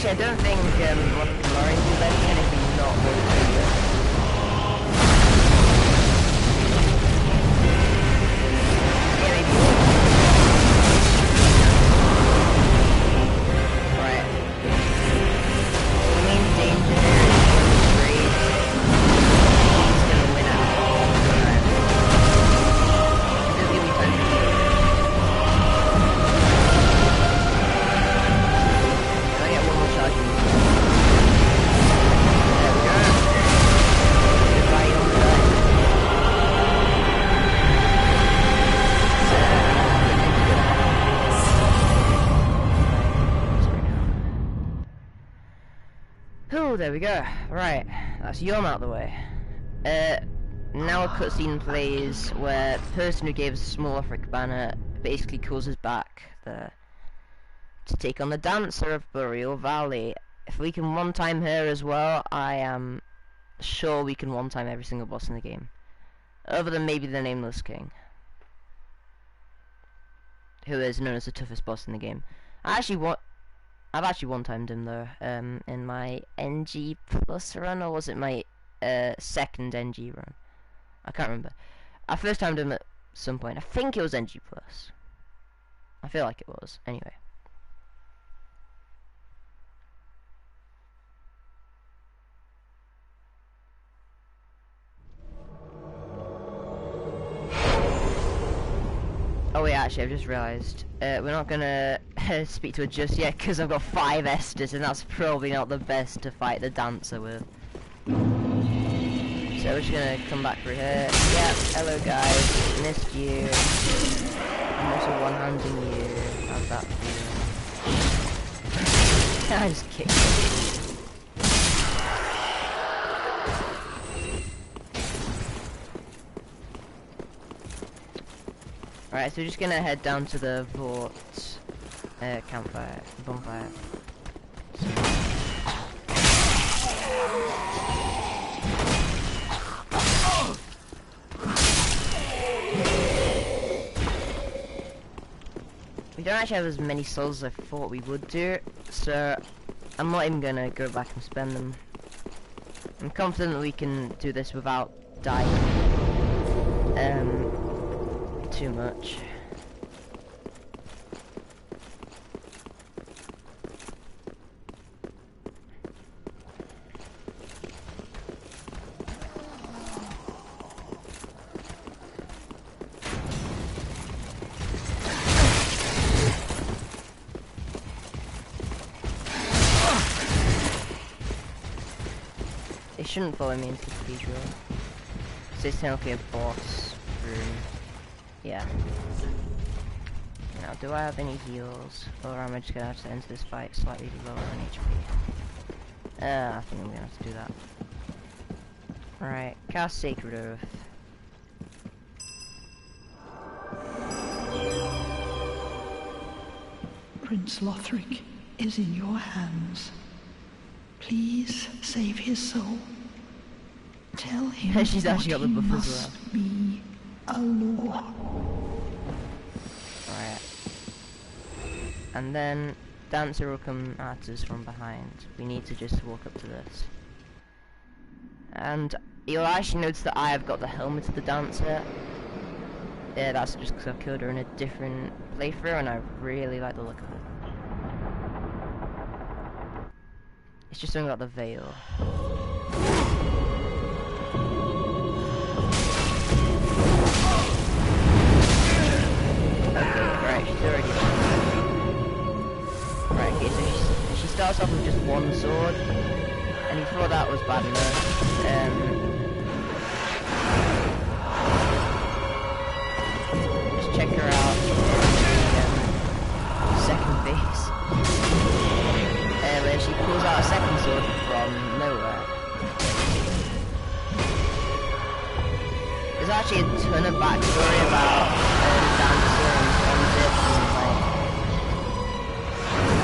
I don't think one of the Lorraine do anything not worth yeah, maybe. Right. The main danger here is great. He's gonna win out. Right. Just give me time to heal. I get one more charge. There we go. Goodbye, you'll die. Oh, there we go. Right, that's Yom out of the way. Now a cutscene plays where the person who gave us a small Afric banner basically calls us back there to take on the Dancer of Burial Valley. If we can one-time her as well, I am sure we can one-time every single boss in the game. Other than maybe the Nameless King, who is known as the toughest boss in the game. I've actually one-timed him though, in my NG plus run, or was it my second NG run? I can't remember. I first timed him at some point. I think it was NG plus. I feel like it was. Anyway. Oh wait, actually, I've just realised we're not gonna speak to her just yet because I've got 5 Estus, and that's probably not the best to fight the Dancer with. So we're just gonna come back through here. Yeah, hello guys, missed you. I'm also one-handing you. How's that feel? I just kicked him. Alright, so we're just gonna head down to the Vort campfire, bonfire. We don't actually have as many souls as I thought we would do, so I'm not even gonna go back and spend them. I'm confident that we can do this without dying too much. They shouldn't follow me into the cathedral. So it's technically a boss room. Yeah. Now, do I have any heals? Or am I just gonna have to enter this fight slightly lower on HP? I think I'm gonna have to do that. Alright, cast Sacred Oath. Prince Lothric is in your hands. Please save his soul. Tell him She's actually got the he buff as must be a law. Right. And then Dancer will come at us from behind. We need to just walk up to this. And you'll actually notice that I have got the helmet of the Dancer. Yeah, that's just because I've killed her in a different playthrough and I really like the look of it. It's just something about the veil. Okay, right, she's already done. Right, okay, so she starts off with just one sword, and you thought that was bad enough. Just check her out in the second phase. Where she pulls out a second sword from nowhere. There's actually a ton of backstory about Dancer and Transit and like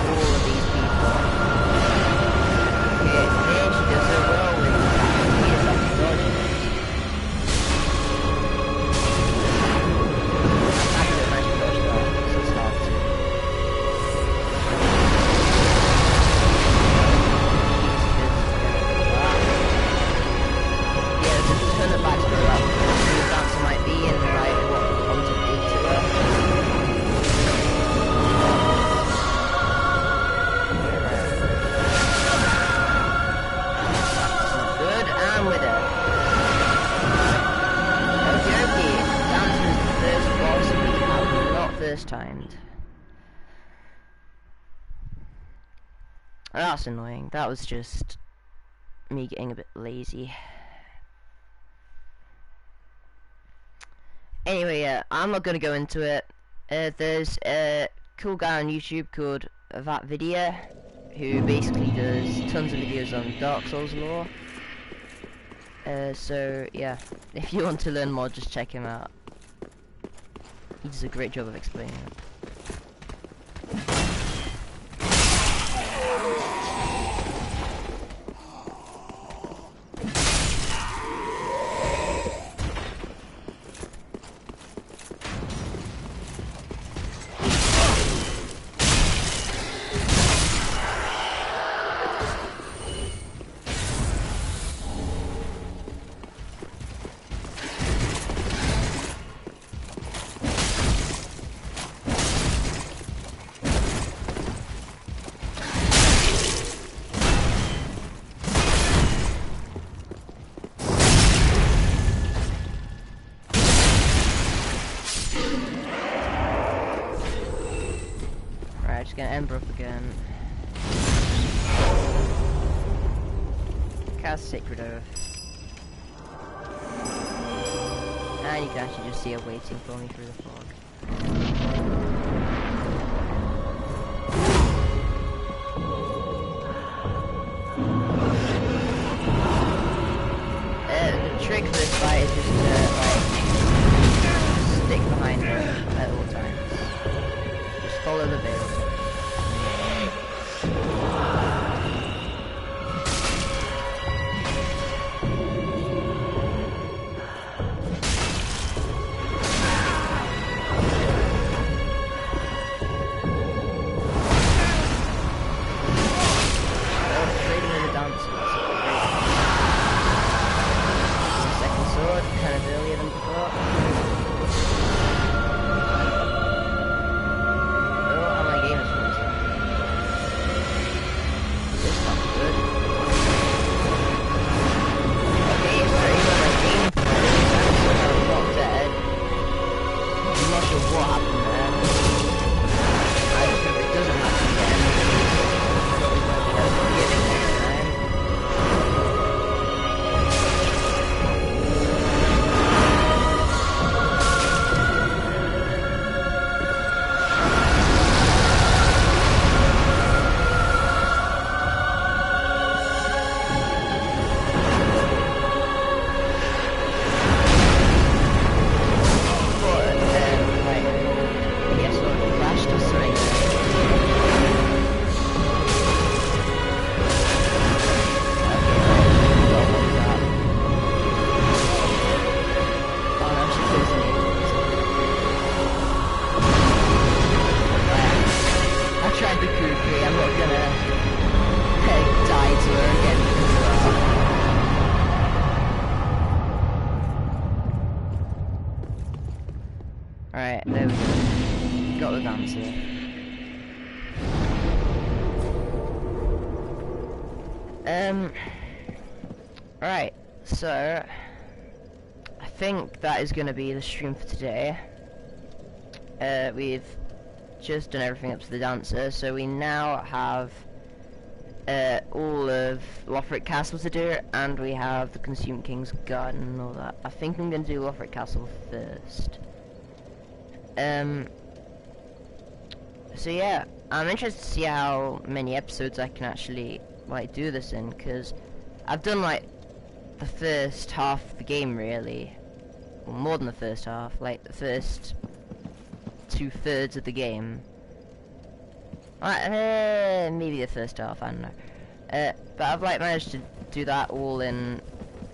all of these people. Okay, there she does her whirlwind attack. Here's like dodging it. I don't manage to dodge that, so it's hard to. Yeah, there's a ton of backstory about who Dancer might be and like what Quantum did to her. Good, and with her. Okay, okay. Dancer is the first boss we have not first timed. That's annoying. That was just me getting a bit lazy. Anyway, yeah, I'm not gonna go into it. There's a cool guy on YouTube called That Video, who basically does tons of videos on Dark Souls lore. So yeah, if you want to learn more, just check him out. He does a great job of explaining it. Just gonna Ember up again. Cast Sacred Oath. And you can actually just see her waiting for me through the fog. The trick for this fight is just to like stick behind her at all times. Just follow the veil. dancer. Right, so I think that is gonna be the stream for today. We've just done everything up to the dancer, so we now have all of Lothric Castle to do, and we have the Consumed King's Garden and all that. I think I'm gonna do Lothric Castle first. So yeah, I'm interested to see how many episodes I can actually like do this in, because I've done like the first half of the game really, or more than the first half, like the first 2/3 of the game. Maybe the first half, I don't know. But I've like managed to do that all in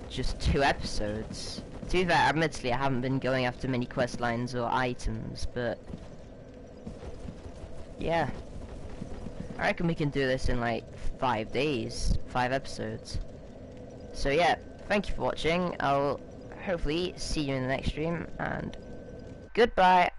just 2 episodes. To be fair, admittedly I haven't been going after many quest lines or items, but yeah. I reckon we can do this in like 5 days, 5 episodes. So yeah, thank you for watching. I'll hopefully see you in the next stream, and goodbye.